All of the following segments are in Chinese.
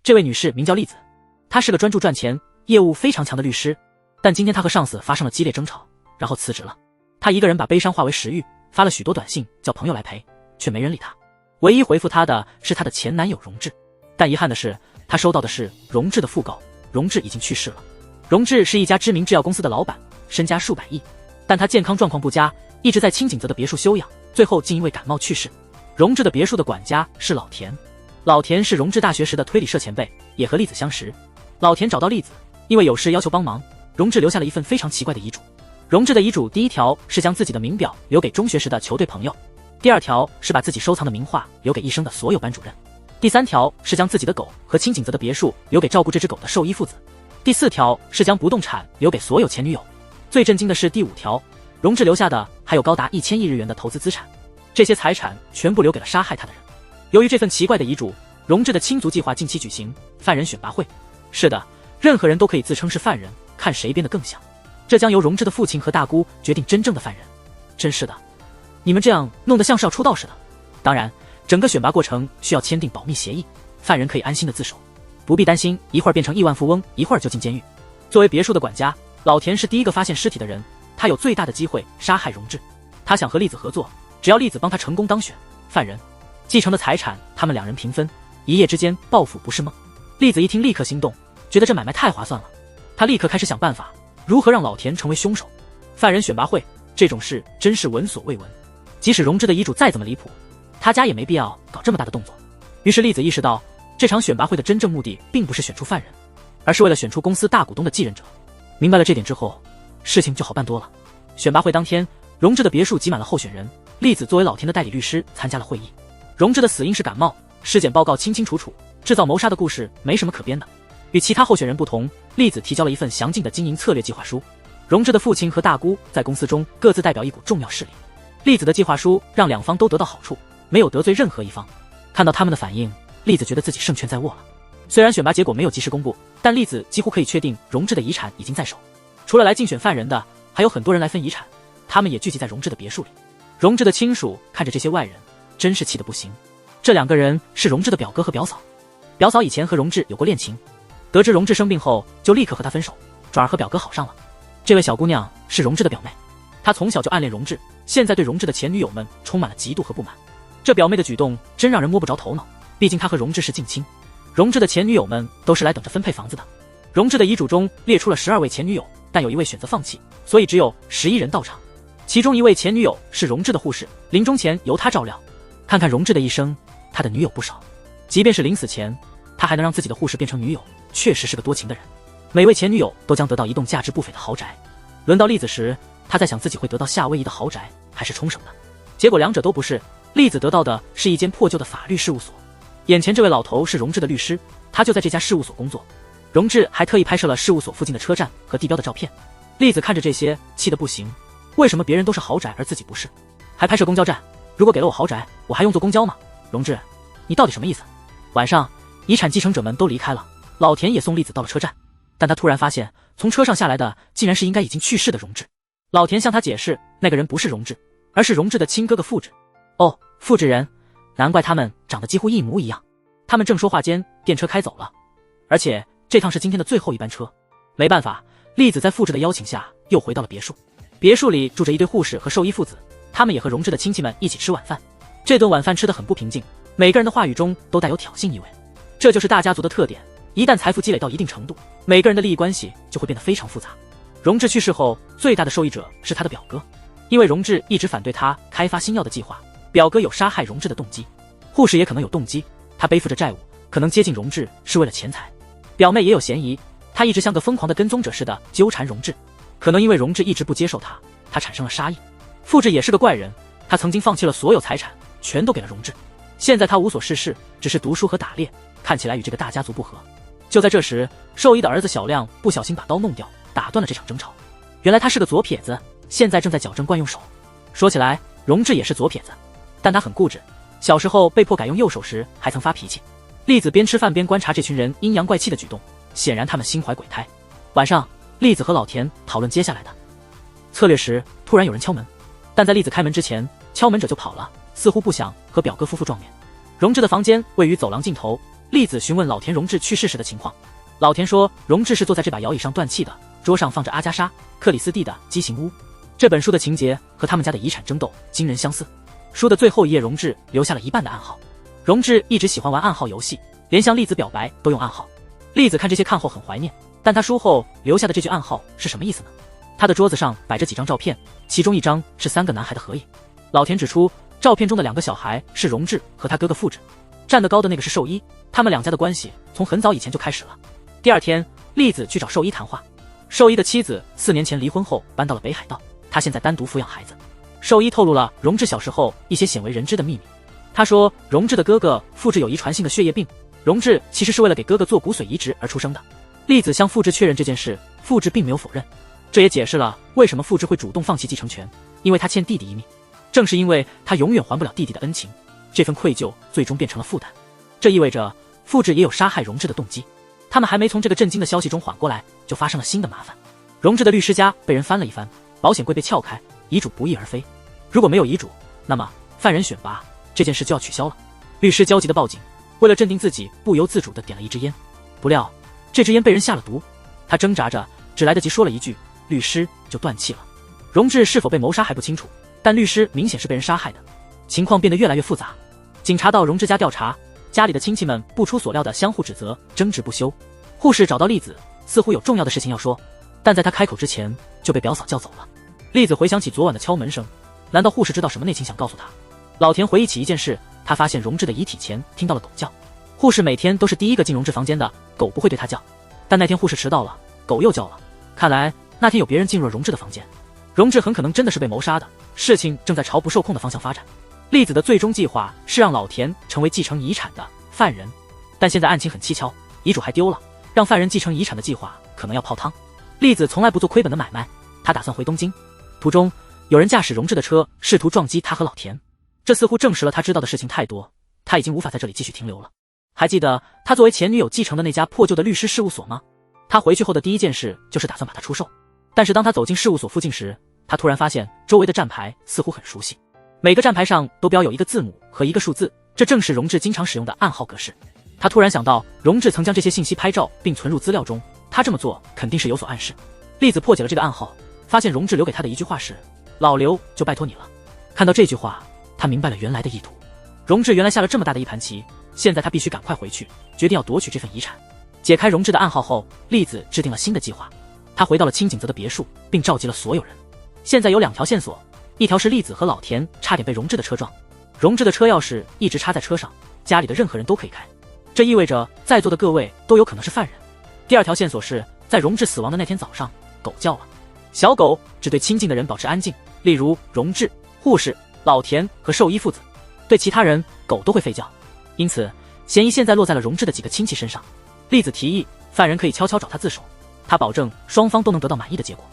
这位女士名叫栗子，她是个专注赚钱、业务非常强的律师，但今天她和上司发生了激烈争吵，然后辞职了。她一个人把悲伤化为食欲，发了许多短信叫朋友来陪，却没人理她。唯一回复她的是她的前男友荣志，但遗憾的是，她收到的是荣志的讣告，荣志已经去世了。荣志是一家知名制药公司的老板，身家数百亿，但他健康状况不佳，一直在清景泽的别墅休养，最后竟因为感冒去世。荣志的别墅的管家是老田，老田是荣志大学时的推理社前辈，也和栗子相识。老田找到栗子，因为有事要求帮忙，荣志留下了一份非常奇怪的遗嘱。荣志的遗嘱第一条是将自己的名表留给中学时的球队朋友，第二条是把自己收藏的名画留给一生的所有班主任，第三条是将自己的狗和清景泽的别墅留给照顾这只狗的兽医父子，第四条是将不动产留给所有前女友。最震惊的是第五条，荣志留下的还有高达1000亿日元的投资资产，这些财产全部留给了杀害他的人。由于这份奇怪的遗嘱，荣志的亲族计划近期举行犯人选拔会。是的，任何人都可以自称是犯人，看谁编得更像。这将由荣志的父亲和大姑决定真正的犯人。真是的，你们这样弄得像是要出道似的。当然，整个选拔过程需要签订保密协议，犯人可以安心的自首，不必担心一会儿变成亿万富翁，一会儿就进监狱。作为别墅的管家，老田是第一个发现尸体的人，他有最大的机会杀害荣志。他想和栗子合作，只要栗子帮他成功当选犯人，继承的财产他们两人平分，一夜之间暴富不是梦。栗子一听立刻心动，觉得这买卖太划算了，他立刻开始想办法如何让老田成为凶手。犯人选拔会这种事真是闻所未闻，即使荣志的遗嘱再怎么离谱，他家也没必要搞这么大的动作。于是栗子意识到，这场选拔会的真正目的并不是选出犯人，而是为了选出公司大股东的继任者。明白了这点之后，事情就好办多了。选拔会当天，荣志的别墅挤满了候选人，栗子作为老田的代理律师参加了会议。荣志的死因是感冒，尸检报告清清楚楚，制造谋杀的故事没什么可编的。与其他候选人不同，栗子提交了一份详尽的经营策略计划书。荣志的父亲和大姑在公司中各自代表一股重要势力，栗子的计划书让两方都得到好处，没有得罪任何一方。看到他们的反应，栗子觉得自己胜券在握了。虽然选拔结果没有及时公布，但栗子几乎可以确定荣志的遗产已经在手。除了来竞选犯人的，还有很多人来分遗产，他们也聚集在荣志的别墅里。荣志的亲属看着这些外人，真是气得不行。这两个人是荣志的表哥和表嫂，表嫂以前和荣志有过恋情，得知荣志生病后就立刻和他分手，转而和表哥好上了。这位小姑娘是荣志的表妹，她从小就暗恋荣志，现在对荣志的前女友们充满了嫉妒和不满。这表妹的举动真让人摸不着头脑，毕竟她和荣志是近亲。荣志的前女友们都是来等着分配房子的。荣志的遗嘱中列出了12位前女友，但有一位选择放弃，所以只有11人到场。其中一位前女友是荣志的护士，临终前由他照料。看看荣志的一生，他的女友不少，即便是临死前，他还能让自己的护士变成女友，确实是个多情的人。每位前女友都将得到一栋价值不菲的豪宅。轮到栗子时，他在想自己会得到夏威夷的豪宅还是冲绳的，结果两者都不是。栗子得到的是一间破旧的法律事务所。眼前这位老头是荣志的律师，他就在这家事务所工作。荣志还特意拍摄了事务所附近的车站和地标的照片。栗子看着这些，气得不行。为什么别人都是豪宅而自己不是？还拍摄公交站，如果给了我豪宅，我还用坐公交吗？荣志，你到底什么意思？晚上，遗产继承者们都离开了，老田也送栗子到了车站，但他突然发现，从车上下来的竟然是应该已经去世的荣志。老田向他解释，那个人不是荣志，而是荣志的亲哥哥富志。哦，富志人，难怪他们长得几乎一模一样。他们正说话间，电车开走了，而且这趟是今天的最后一班车。没办法，栗子在富志的邀请下又回到了别墅。别墅里住着一对护士和兽医父子，他们也和荣志的亲戚们一起吃晚饭。这顿晚饭吃得很不平静，每个人的话语中都带有挑衅意味。这就是大家族的特点，一旦财富积累到一定程度，每个人的利益关系就会变得非常复杂。荣志去世后，最大的受益者是他的表哥，因为荣志一直反对他开发新药的计划，表哥有杀害荣志的动机。护士也可能有动机，他背负着债务，可能接近荣志是为了钱财。表妹也有嫌疑，她一直像个疯狂的跟踪者似的纠缠荣志，可能因为荣志一直不接受他产生了杀意。富志也是个怪人，他曾经放弃了所有财产，全都给了荣志，现在他无所事事，只是读书和打猎，看起来与这个大家族不合。就在这时，兽医的儿子小亮不小心把刀弄掉，打断了这场争吵。原来他是个左撇子，现在正在矫正惯用手。说起来，荣志也是左撇子，但他很固执，小时候被迫改用右手时还曾发脾气。栗子边吃饭边观察这群人阴阳怪气的举动，显然他们心怀鬼胎。晚上，栗子和老田讨论接下来的策略时，突然有人敲门，但在栗子开门之前，敲门者就跑了，似乎不想和表哥夫妇撞面。荣志的房间位于走廊尽头，栗子询问老田荣治去世时的情况。老田说，荣治是坐在这把摇椅上断气的，桌上放着阿加莎·克里斯蒂的《畸形屋》。这本书的情节和他们家的遗产争斗惊人相似。书的最后一页，荣治留下了一半的暗号。荣治一直喜欢玩暗号游戏，连向栗子表白都用暗号。栗子看这些看后很怀念，但他书后留下的这句暗号是什么意思呢？他的桌子上摆着几张照片，其中一张是3个男孩的合影。老田指出，照片中的2个小孩是荣治和他哥哥富治，站得高的那个是兽医，他们2家的关系从很早以前就开始了。第二天，栗子去找兽医谈话。兽医的妻子4年前离婚后搬到了北海道，他现在单独抚养孩子。兽医透露了荣治小时候一些鲜为人知的秘密。他说，荣治的哥哥富治有遗传性的血液病，荣治其实是为了给哥哥做骨髓移植而出生的。栗子向富治确认这件事，富治并没有否认。这也解释了为什么富治会主动放弃继承权，因为他欠弟弟一命。正是因为他永远还不了弟弟的恩情，这份愧疚最终变成了负担。这意味着富治也有杀害荣治的动机。他们还没从这个震惊的消息中缓过来，就发生了新的麻烦。荣治的律师家被人翻了一番，保险柜被撬开，遗嘱不翼而飞。如果没有遗嘱，那么犯人选拔这件事就要取消了。律师焦急地报警，为了镇定自己，不由自主地点了一支烟。不料这支烟被人下了毒，他挣扎着只来得及说了一句律师就断气了。荣治是否被谋杀还不清楚，但律师明显是被人杀害的，情况变得越来越复杂。警察到荣治家调查，家里的亲戚们不出所料的相互指责，争执不休。护士找到栗子，似乎有重要的事情要说，但在他开口之前就被表嫂叫走了。栗子回想起昨晚的敲门声，难道护士知道什么内情想告诉他？老田回忆起一件事，他发现荣治的遗体前听到了狗叫。护士每天都是第一个进荣治房间的，狗不会对他叫，但那天护士迟到了，狗又叫了。看来那天有别人进入了荣治的房间，荣治很可能真的是被谋杀的，事情正在朝不受控的方向发展。栗子的最终计划是让老田成为继承遗产的犯人，但现在案情很蹊跷，遗嘱还丢了，让犯人继承遗产的计划可能要泡汤。栗子从来不做亏本的买卖，他打算回东京。途中有人驾驶荣治的车试图撞击他和老田，这似乎证实了他知道的事情太多，他已经无法在这里继续停留了。还记得他作为前女友继承的那家破旧的律师事务所吗？他回去后的第一件事就是打算把它出售，但是当他走进事务所附近时，他突然发现周围的站牌似乎很熟悉，每个站牌上都标有一个字母和一个数字，这正是荣治经常使用的暗号格式。他突然想到，荣治曾将这些信息拍照并存入资料中，他这么做肯定是有所暗示。栗子破解了这个暗号，发现荣治留给他的一句话是老刘就拜托你了。看到这句话，他明白了原来的意图。荣治原来下了这么大的一盘棋，现在他必须赶快回去，决定要夺取这份遗产。解开荣治的暗号后，栗子制定了新的计划。他回到了清井泽的别墅，并召集了所有人。现在有2条线索，一条是栗子和老田差点被荣治的车撞，荣治的车钥匙一直插在车上，家里的任何人都可以开，这意味着在座的各位都有可能是犯人。第2条线索是在荣治死亡的那天早上，狗叫了。小狗只对亲近的人保持安静，例如荣治、护士、老田和兽医父子，对其他人狗都会吠叫。因此嫌疑现在落在了荣治的几个亲戚身上。栗子提议犯人可以悄悄找他自首，他保证双方都能得到满意的结果，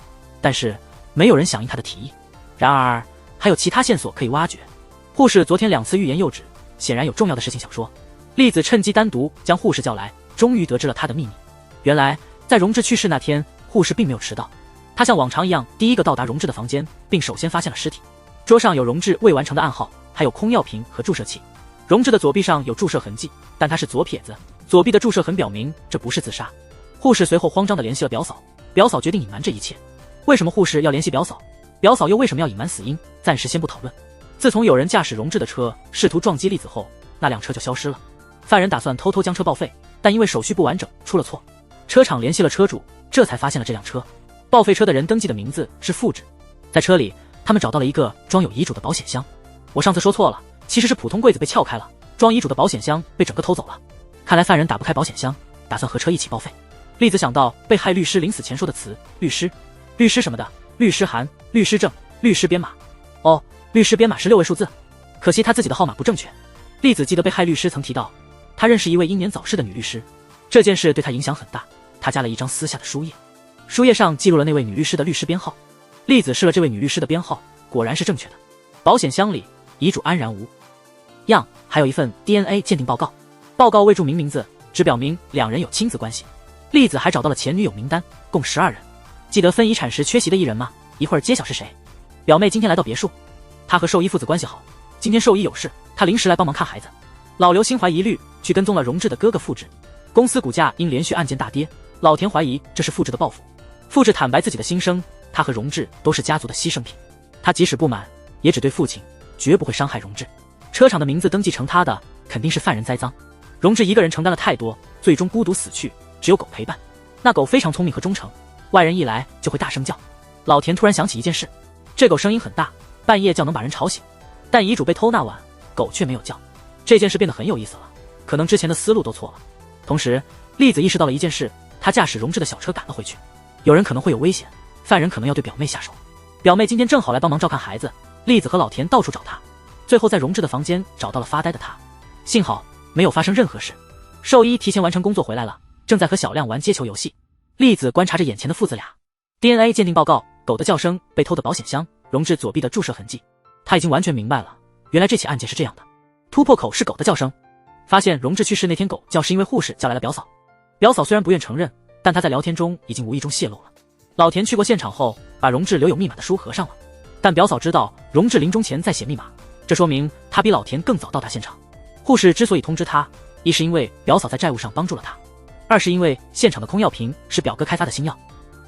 但是没有人响应他的提议。然而还有其他线索可以挖掘。护士昨天2次欲言又止，显然有重要的事情想说。栗子趁机单独将护士叫来，终于得知了他的秘密。原来在荣治去世那天，护士并没有迟到，他像往常一样第一个到达荣治的房间，并首先发现了尸体。桌上有荣治未完成的暗号，还有空药瓶和注射器。荣治的左臂上有注射痕迹，但他是左撇子，左臂的注射痕表明这不是自杀。护士随后慌张地联系了表嫂，表嫂决定隐瞒这一切。为什么护士要联系表嫂？表嫂又为什么要隐瞒死因？暂时先不讨论。自从有人驾驶荣治的车试图撞击栗子后，那辆车就消失了。犯人打算偷偷将车报废，但因为手续不完整出了错。车厂联系了车主，这才发现了这辆车。报废车的人登记的名字是富治。在车里他们找到了一个装有遗嘱的保险箱。我上次说错了，其实是普通柜子被撬开了，装遗嘱的保险箱被整个偷走了。看来犯人打不开保险箱，打算和车一起报废。栗子想到被害律师临死前说的词，律师什么的，律师函、律师证、律师编码。哦，律师编码是6位数字，可惜他自己的号码不正确。栗子记得被害律师曾提到他认识一位英年早逝的女律师，这件事对他影响很大。他加了一张私下的书页，书页上记录了那位女律师的律师编号。栗子试了这位女律师的编号，果然是正确的。保险箱里遗嘱安然无恙，还有一份 DNA 鉴定报告，报告未注明名字，只表明2人有亲子关系。栗子还找到了前女友名单，共12人。记得分遗产时缺席的一人吗？一会儿揭晓是谁。表妹今天来到别墅，她和兽医父子关系好，今天兽医有事，她临时来帮忙看孩子。老刘心怀疑虑，去跟踪了荣志的哥哥富志。公司股价因连续案件大跌，老田怀疑这是富志的报复。富志坦白自己的心声，他和荣志都是家族的牺牲品，他即使不满，也只对父亲，绝不会伤害荣志。车厂的名字登记成他的，肯定是犯人栽赃。荣志一个人承担了太多，最终孤独死去，只有狗陪伴。那狗非常聪明和忠诚，外人一来就会大声叫。老田突然想起一件事，这狗声音很大，半夜叫能把人吵醒，但遗嘱被偷那晚，狗却没有叫。这件事变得很有意思了，可能之前的思路都错了。同时，栗子意识到了一件事，他驾驶荣志的小车赶了回去。有人可能会有危险，犯人可能要对表妹下手。表妹今天正好来帮忙照看孩子，栗子和老田到处找他，最后在荣志的房间找到了发呆的他。幸好没有发生任何事。兽医提前完成工作回来了，正在和小亮玩接球游戏。栗子观察着眼前的父子俩。DNA 鉴定报告，狗的叫声，被偷的保险箱，荣志左臂的注射痕迹。他已经完全明白了，原来这起案件是这样的。突破口是狗的叫声，发现荣志去世那天狗叫是因为护士叫来了表嫂。表嫂虽然不愿承认，但她在聊天中已经无意中泄露了。老田去过现场后，把荣志留有密码的书合上了，但表嫂知道荣志临终前在写密码，这说明他比老田更早到达现场。护士之所以通知他，一是因为表嫂在债务上帮助了他，二是因为现场的空药瓶是表哥开发的新药。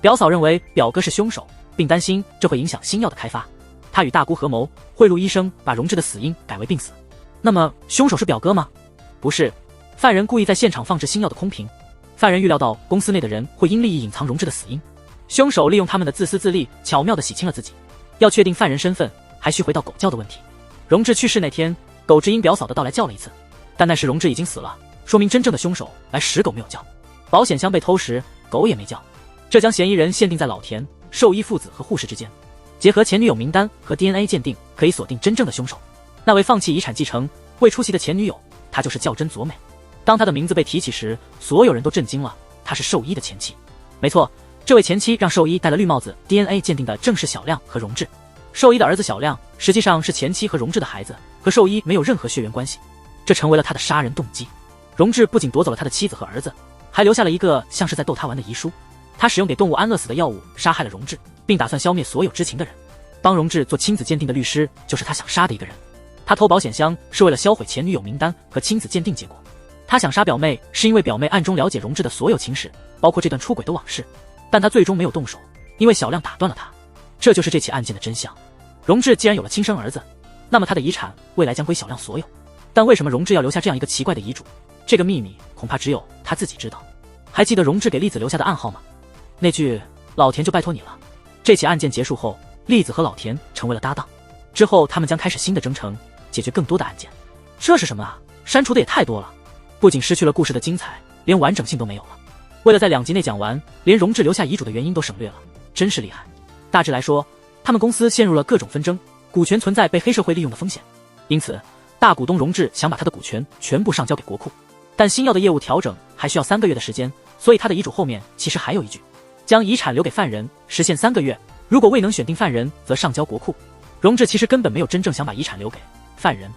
表嫂认为表哥是凶手，并担心这会影响新药的开发。他与大姑合谋，贿赂医生把荣志的死因改为病死。那么凶手是表哥吗？不是，犯人故意在现场放置新药的空瓶。犯人预料到公司内的人会因利益隐藏荣志的死因，凶手利用他们的自私自利，巧妙地洗清了自己。要确定犯人身份，还需回到狗叫的问题。荣志去世那天，狗只因表嫂的到来叫了一次，但那时荣志已经死了，说明真正的凶手来时狗没有叫。保险箱被偷时，狗也没叫，这将嫌疑人限定在老田、兽医父子和护士之间。结合前女友名单和 DNA 鉴定，可以锁定真正的凶手。那位放弃遗产继承、未出席的前女友，她就是较真左美。当她的名字被提起时，所有人都震惊了，她是兽医的前妻。没错，这位前妻让兽医戴了绿帽子。 DNA 鉴定的正是小亮和荣志。兽医的儿子小亮实际上是前妻和荣志的孩子，和兽医没有任何血缘关系，这成为了他的杀人动机。荣志不仅夺走了他的妻子和儿子，还留下了一个像是在逗他玩的遗书。他使用给动物安乐死的药物杀害了荣志，并打算消灭所有知情的人。帮荣志做亲子鉴定的律师就是他想杀的一个人。他偷保险箱是为了销毁前女友名单和亲子鉴定结果。他想杀表妹是因为表妹暗中了解荣志的所有情史，包括这段出轨的往事，但他最终没有动手，因为小亮打断了他。这就是这起案件的真相。荣志既然有了亲生儿子，那么他的遗产未来将归小亮所有。但为什么荣志要留下这样一个奇怪的遗嘱？这个秘密恐怕只有他自己知道。还记得荣志给栗子留下的暗号吗？那句老田就拜托你了。这起案件结束后，栗子和老田成为了搭档，之后他们将开始新的征程，解决更多的案件。这是什么啊？删除的也太多了，不仅失去了故事的精彩，连完整性都没有了。为了在2集内讲完，连荣志留下遗嘱的原因都省略了，真是厉害。大致来说，他们公司陷入了各种纷争，股权存在被黑社会利用的风险，因此大股东荣志想把他的股权全部上交给国库。但新药的业务调整还需要3个月的时间，所以他的遗嘱后面其实还有一句，将遗产留给犯人，时限3个月，如果未能选定犯人，则上交国库。荣志其实根本没有真正想把遗产留给犯人。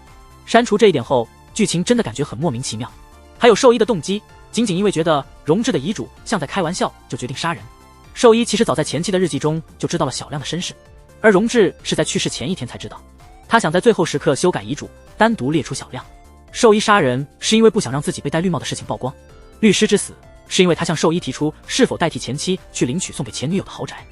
删除这一点后，剧情真的感觉很莫名其妙。还有兽医的动机，仅仅因为觉得荣志的遗嘱像在开玩笑，就决定杀人。兽医其实早在前期的日记中就知道了小亮的身世，而荣志是在去世前1天才知道。他想在最后时刻修改遗嘱，单独列出小亮。兽医杀人是因为不想让自己被戴绿帽的事情曝光。律师之死是因为他向兽医提出是否代替前妻去领取送给前女友的豪宅。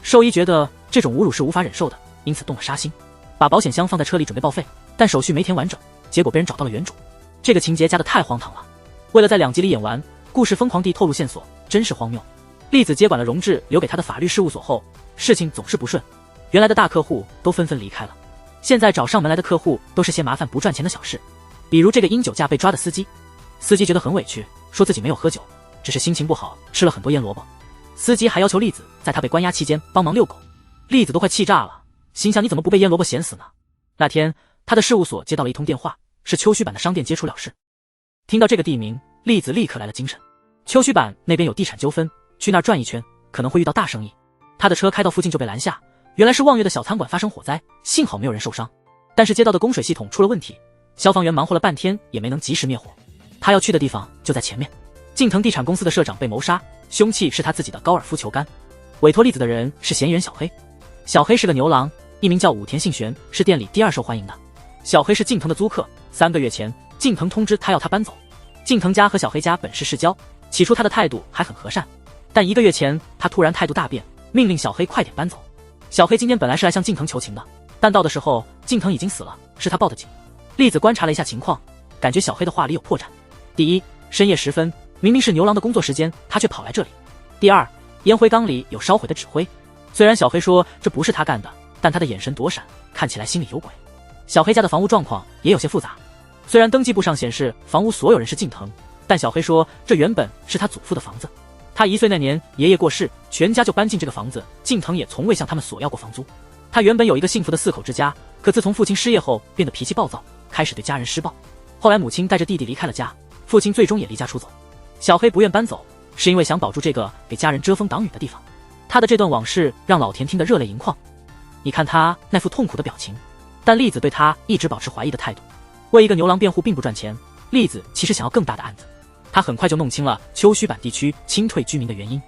兽医觉得这种侮辱是无法忍受的，因此动了杀心，把保险箱放在车里准备报废，但手续没填完整，结果被人找到了原主。这个情节加得太荒唐了。为了在2集里演完，故事疯狂地透露线索，真是荒谬。栗子接管了荣志留给他的法律事务所后，事情总是不顺，原来的大客户都纷纷离开了，现在找上门来的客户都是些麻烦不赚钱的小事，比如这个因酒驾被抓的司机。司机觉得很委屈，说自己没有喝酒，只是心情不好，吃了很多腌萝卜。司机还要求栗子在他被关押期间帮忙遛狗，栗子都快气炸了，心想你怎么不被腌萝卜咸死呢？那天他的事务所接到了一通电话，是秋须坂的商店接触了事。听到这个地名，栗子立刻来了精神。秋须坂那边有地产纠纷，去那儿转一圈可能会遇到大生意。他的车开到附近就被拦下，原来是望月的小餐馆发生火灾，幸好没有人受伤，但是街道的供水系统出了问题，消防员忙活了半天也没能及时灭火。他要去的地方就在前面。近藤地产公司的社长被谋杀，凶器是他自己的高尔夫球杆。委托栗子的人是嫌疑人小黑。小黑是个牛郎，一名叫武田信玄，是店里第2受欢迎的。小黑是近藤的租客，3个月前近藤通知他要他搬走。近藤家和小黑家本是世交，起初他的态度还很和善，但1个月前他突然态度大变，命令小黑快点搬走。小黑今天本来是来向近藤求情的，但到的时候近藤已经死了，是他报的警。栗子观察了一下情况，感觉小黑的话里有破绽。第一，深夜时分，明明是牛郎的工作时间，他却跑来这里。第二，烟灰缸里有烧毁的纸灰。虽然小黑说这不是他干的，但他的眼神躲闪，看起来心里有鬼。小黑家的房屋状况也有些复杂，虽然登记簿上显示房屋所有人是近藤，但小黑说这原本是他祖父的房子。他1岁那年爷爷过世，全家就搬进这个房子，近藤也从未向他们索要过房租。他原本有一个幸福的4口之家，可自从父亲失业后变得脾气暴躁，开始对家人施暴。后来母亲带着弟弟离开了家，父亲最终也离家出走。小黑不愿搬走，是因为想保住这个给家人遮风挡雨的地方。他的这段往事让老田听得热泪盈眶。你看他那副痛苦的表情，但栗子对他一直保持怀疑的态度。为一个牛郎辩护并不赚钱，栗子其实想要更大的案子。他很快就弄清了丘须坂地区清退居民的原因。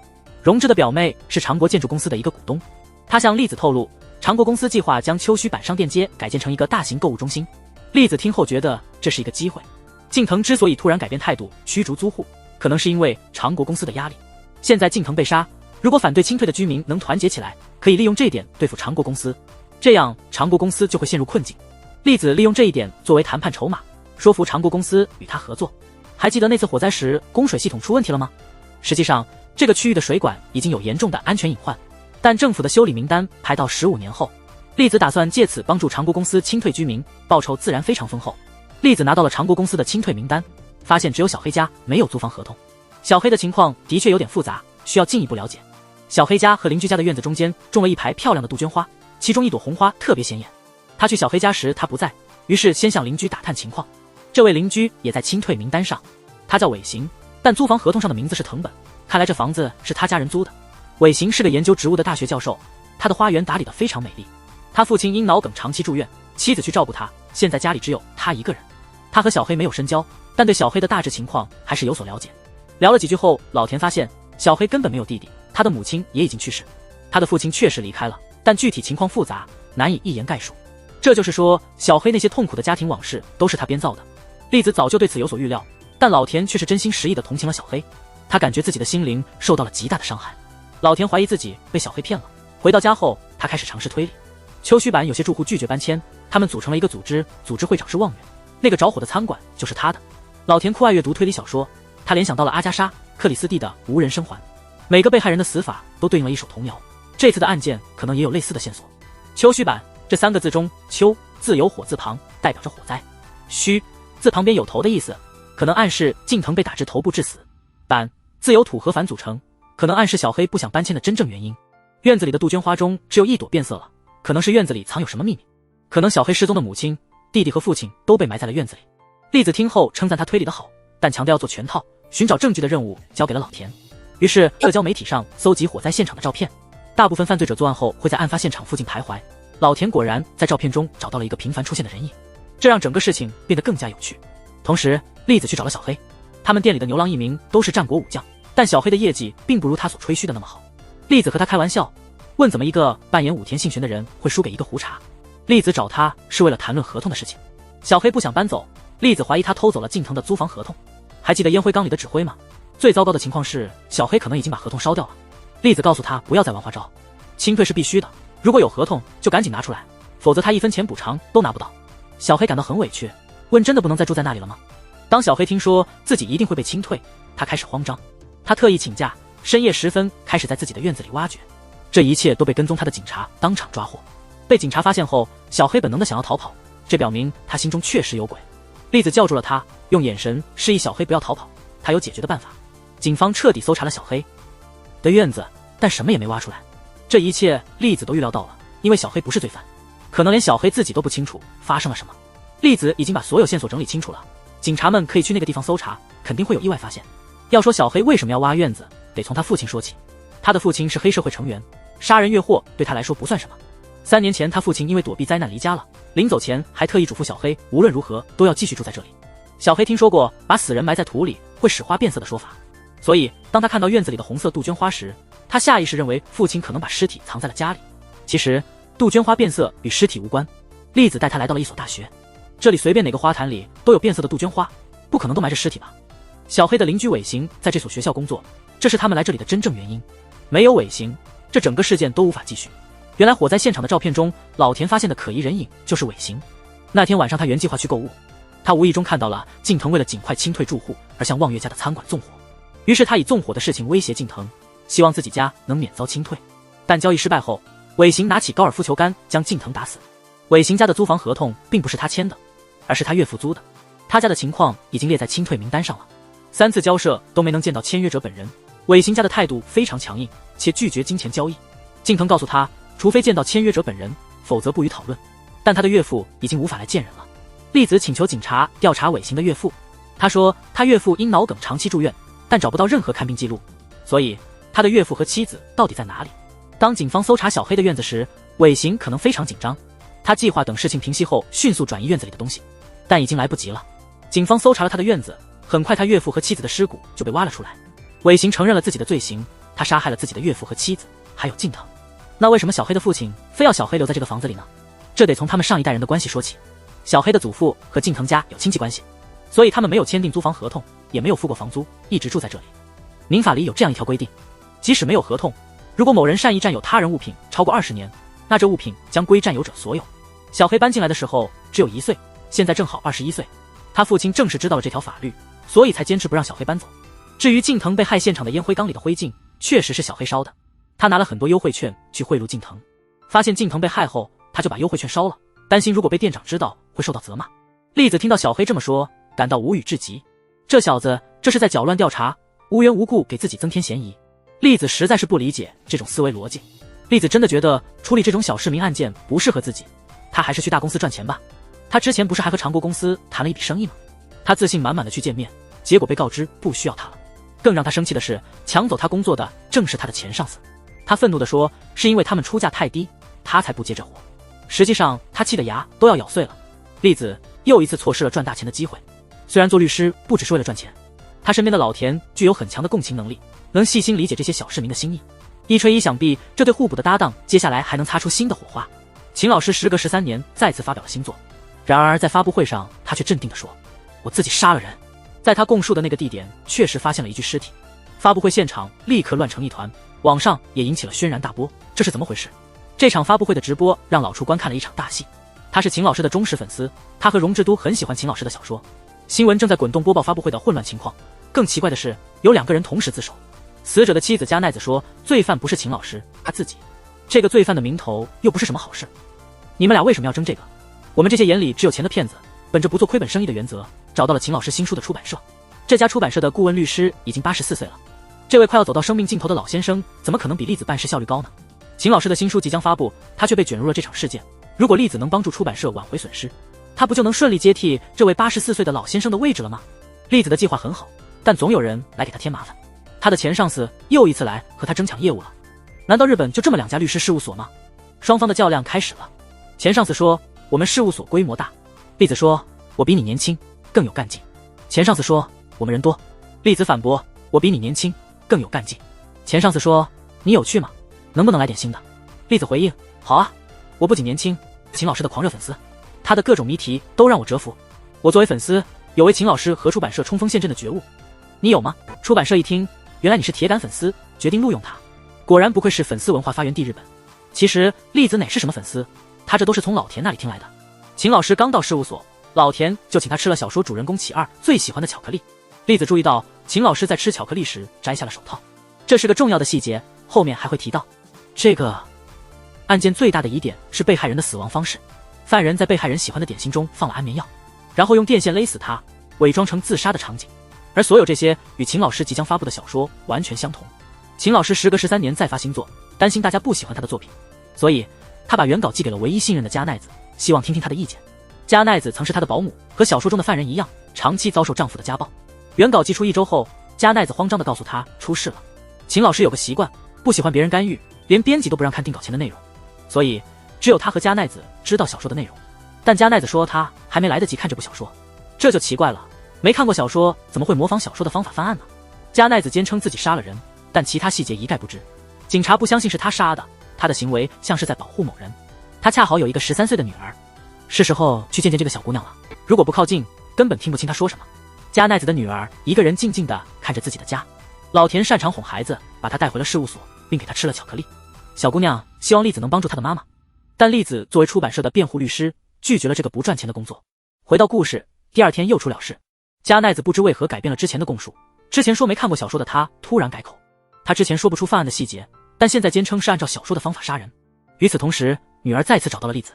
荣之的表妹是长国建筑公司的一个股东，他向栗子透露，长国公司计划将丘须坂商店街改建成一个大型购物中心。栗子听后觉得这是一个机会。近藤之所以突然改变态度驱逐租户，可能是因为长国公司的压力。现在近藤被杀，如果反对清退的居民能团结起来，可以利用这一点对付长国公司，这样长国公司就会陷入困境。栗子利用这一点作为谈判筹码，说服长国公司与他合作。还记得那次火灾时供水系统出问题了吗？实际上这个区域的水管已经有严重的安全隐患，但政府的修理名单排到15年后。栗子打算借此帮助长国公司清退居民，报酬自然非常丰厚。栗子拿到了长国公司的清退名单，发现只有小黑家没有租房合同。小黑的情况的确有点复杂，需要进一步了解。小黑家和邻居家的院子中间种了一排漂亮的杜鹃花，其中一朵红花特别显眼。他去小黑家时他不在，于是先向邻居打探情况。这位邻居也在清退名单上，他叫尾行，但租房合同上的名字是藤本，看来这房子是他家人租的。尾行是个研究植物的大学教授，他的花园打理得非常美丽。他父亲因脑梗长期住院，妻子去照顾他，现在家里只有他一个人。他和小黑没有深交，但对小黑的大致情况还是有所了解。聊了几句后，老田发现小黑根本没有弟弟，他的母亲也已经去世。他的父亲确实离开了，但具体情况复杂，难以一言概述。这就是说，小黑那些痛苦的家庭往事都是他编造的。栗子早就对此有所预料，但老田却是真心实意地同情了小黑，他感觉自己的心灵受到了极大的伤害。老田怀疑自己被小黑骗了，回到家后他开始尝试推理。丘须坂有些住户拒绝搬迁，他们组成了一个组织，组织会长是望远，那个着火的餐馆就是他的。老田酷爱阅读推理小说，他联想到了阿加莎·克里斯蒂的《无人生还》，每个被害人的死法都对应了一首童谣，这次的案件可能也有类似的线索。丘须坂这3个字中，丘字有火字旁，代表着火灾，须字旁边有头的意思，可能暗示近藤被打至头部致死。坂自由土和反组成，可能暗示小黑不想搬迁的真正原因。院子里的杜鹃花中只有1朵变色了，可能是院子里藏有什么秘密。可能小黑失踪的母亲、弟弟和父亲都被埋在了院子里。栗子听后称赞他推理的好，但强调要做全套，寻找证据的任务交给了老田。于是社交媒体上搜集火灾现场的照片，大部分犯罪者作案后会在案发现场附近徘徊。老田果然在照片中找到了一个频繁出现的人影，这让整个事情变得更加有趣。同时栗子去找了小黑，他们店里的牛郎一名都是战国武将，但小黑的业绩并不如他所吹嘘的那么好。栗子和他开玩笑，问怎么一个扮演武田信玄的人会输给一个胡茬。栗子找他是为了谈论合同的事情。小黑不想搬走，栗子怀疑他偷走了近藤的租房合同。还记得烟灰缸里的纸灰吗？最糟糕的情况是小黑可能已经把合同烧掉了。栗子告诉他不要再玩花招，清退是必须的，如果有合同就赶紧拿出来，否则他1分钱补偿都拿不到。小黑感到很委屈，问真的不能再住在那里了吗？当小黑听说自己一定会被清退，他开始慌张。他特意请假，深夜时分开始在自己的院子里挖掘。这一切都被跟踪他的警察当场抓获。被警察发现后，小黑本能的想要逃跑，这表明他心中确实有鬼。栗子叫住了他，用眼神示意小黑不要逃跑，他有解决的办法。警方彻底搜查了小黑的院子，但什么也没挖出来。这一切栗子都预料到了，因为小黑不是罪犯，可能连小黑自己都不清楚发生了什么。栗子已经把所有线索整理清楚了，警察们可以去那个地方搜查，肯定会有意外发现。要说小黑为什么要挖院子，得从他父亲说起。他的父亲是黑社会成员，杀人越货对他来说不算什么。3年前他父亲因为躲避灾难离家了，临走前还特意嘱咐小黑无论如何都要继续住在这里。小黑听说过把死人埋在土里会使花变色的说法，所以当他看到院子里的红色杜鹃花时，他下意识认为父亲可能把尸体藏在了家里。其实杜鹃花变色与尸体无关。栗子带他来到了一所大学，这里随便哪个花坛里都有变色的杜鹃花，不可能都埋着尸体吧？小黑的邻居尾行在这所学校工作，这是他们来这里的真正原因。没有尾行，这整个事件都无法继续。原来火灾现场的照片中，老田发现的可疑人影就是尾行。那天晚上他原计划去购物，他无意中看到了近藤为了尽快清退住户而向望月家的餐馆纵火，于是他以纵火的事情威胁近藤，希望自己家能免遭清退。但交易失败后，尾行拿起高尔夫球杆将近藤打死。尾行家的租房合同并不是他签的，而是他岳父租的，他家的情况已经列在清退名单上了。3次交涉都没能见到签约者本人，尾行家的态度非常强硬，且拒绝金钱交易。近藤告诉他，除非见到签约者本人，否则不予讨论。但他的岳父已经无法来见人了。栗子请求警察调查尾行的岳父，他说他岳父因脑梗长期住院，但找不到任何看病记录，所以他的岳父和妻子到底在哪里？当警方搜查小黑的院子时，尾行可能非常紧张，他计划等事情平息后迅速转移院子里的东西，但已经来不及了。警方搜查了他的院子，很快他岳父和妻子的尸骨就被挖了出来。尾行承认了自己的罪行，他杀害了自己的岳父和妻子，还有近藤。那为什么小黑的父亲非要小黑留在这个房子里呢？这得从他们上一代人的关系说起。小黑的祖父和近藤家有亲戚关系，所以他们没有签订租房合同，也没有付过房租，一直住在这里。民法里有这样一条规定，即使没有合同，如果某人善意占有他人物品超过20年，那这物品将归占有者所有。小黑搬进来的时候只有1岁，现在正好21岁。他父亲正是知道了这条法律，所以才坚持不让小黑搬走。至于近藤被害现场的烟灰缸里的灰烬，确实是小黑烧的。他拿了很多优惠券去贿赂近藤，发现近藤被害后，他就把优惠券烧了，担心如果被店长知道会受到责骂。栗子听到小黑这么说，感到无语至极。这小子这是在搅乱调查，无缘无故给自己增添嫌疑。栗子实在是不理解这种思维逻辑。栗子真的觉得处理这种小市民案件不适合自己，他还是去大公司赚钱吧。他之前不是还和长国公司谈了一笔生意吗？他自信满满的去见面，结果被告知不需要他了。更让他生气的是，抢走他工作的正是他的前上司。他愤怒地说，是因为他们出价太低，他才不接这活。实际上他气得牙都要咬碎了。栗子又一次错失了赚大钱的机会。虽然做律师不只是为了赚钱，他身边的老田具有很强的共情能力，能细心理解这些小市民的心意。一吹一想必这对互补的搭档接下来还能擦出新的火花。秦老师时隔13年再次发表了新作，然而在发布会上他却镇定地说，我自己杀了人。在他供述的那个地点确实发现了一具尸体。发布会现场立刻乱成一团，网上也引起了轩然大波。这是怎么回事？这场发布会的直播让老楚观看了一场大戏。他是秦老师的忠实粉丝，他和荣志都很喜欢秦老师的小说。新闻正在滚动播报发布会的混乱情况。更奇怪的是，有2个人同时自首。死者的妻子加奈子说，罪犯不是秦老师，他自己。这个罪犯的名头又不是什么好事。你们俩为什么要争这个？我们这些眼里只有钱的骗子，本着不做亏本生意的原则，找到了秦老师新书的出版社。这家出版社的顾问律师已经84岁了。这位快要走到生命尽头的老先生，怎么可能比栗子办事效率高呢？秦老师的新书即将发布，他却被卷入了这场事件。如果栗子能帮助出版社挽回损失，他不就能顺利接替这位84岁的老先生的位置了吗？栗子的计划很好，但总有人来给他添麻烦。他的前上司又一次来和他争抢业务了。难道日本就这么2家律师事务所吗？双方的较量开始了。前上司说，我们事务所规模大。栗子说，我比你年轻，更有干劲。前上司说，我们人多。栗子反驳，我比你年轻，更有干劲。前上司说，你有趣吗？能不能来点新的？栗子回应，好啊，我不仅年轻，秦老师的狂热粉丝，他的各种谜题都让我折服。我作为粉丝，有为秦老师和出版社冲锋陷阵的觉悟。你有吗？出版社一听，原来你是铁杆粉丝，决定录用他。果然不愧是粉丝文化发源地日本。其实栗子哪是什么粉丝，他这都是从老田那里听来的。秦老师刚到事务所，老田就请他吃了小说主人公启二最喜欢的巧克力。栗子注意到秦老师在吃巧克力时摘下了手套，这是个重要的细节，后面还会提到。这个案件最大的疑点是被害人的死亡方式，犯人在被害人喜欢的点心中放了安眠药，然后用电线勒死他，伪装成自杀的场景。而所有这些与秦老师即将发布的小说完全相同。秦老师时隔13年再发新作，担心大家不喜欢他的作品，所以他把原稿寄给了唯一信任的加奈子，希望听听他的意见。加奈子曾是他的保姆，和小说中的犯人一样，长期遭受丈夫的家暴。原稿寄出1周后，加奈子慌张地告诉他出事了。秦老师有个习惯，不喜欢别人干预，连编辑都不让看定稿前的内容，所以只有他和加奈子知道小说的内容。但加奈子说他还没来得及看这部小说，这就奇怪了，没看过小说怎么会模仿小说的方法犯案呢？加奈子坚称自己杀了人，但其他细节一概不知。警察不相信是他杀的，他的行为像是在保护某人。他恰好有一个13岁的女儿。是时候去见见这个小姑娘了。如果不靠近，根本听不清她说什么。加奈子的女儿一个人静静地看着自己的家。老田擅长哄孩子，把她带回了事务所，并给她吃了巧克力。小姑娘希望栗子能帮助她的妈妈，但栗子作为出版社的辩护律师，拒绝了这个不赚钱的工作。回到故事，第二天又出了事。加奈子不知为何改变了之前的供述，之前说没看过小说的她突然改口。她之前说不出犯案的细节，但现在坚称是按照小说的方法杀人。与此同时，女儿再次找到了栗子，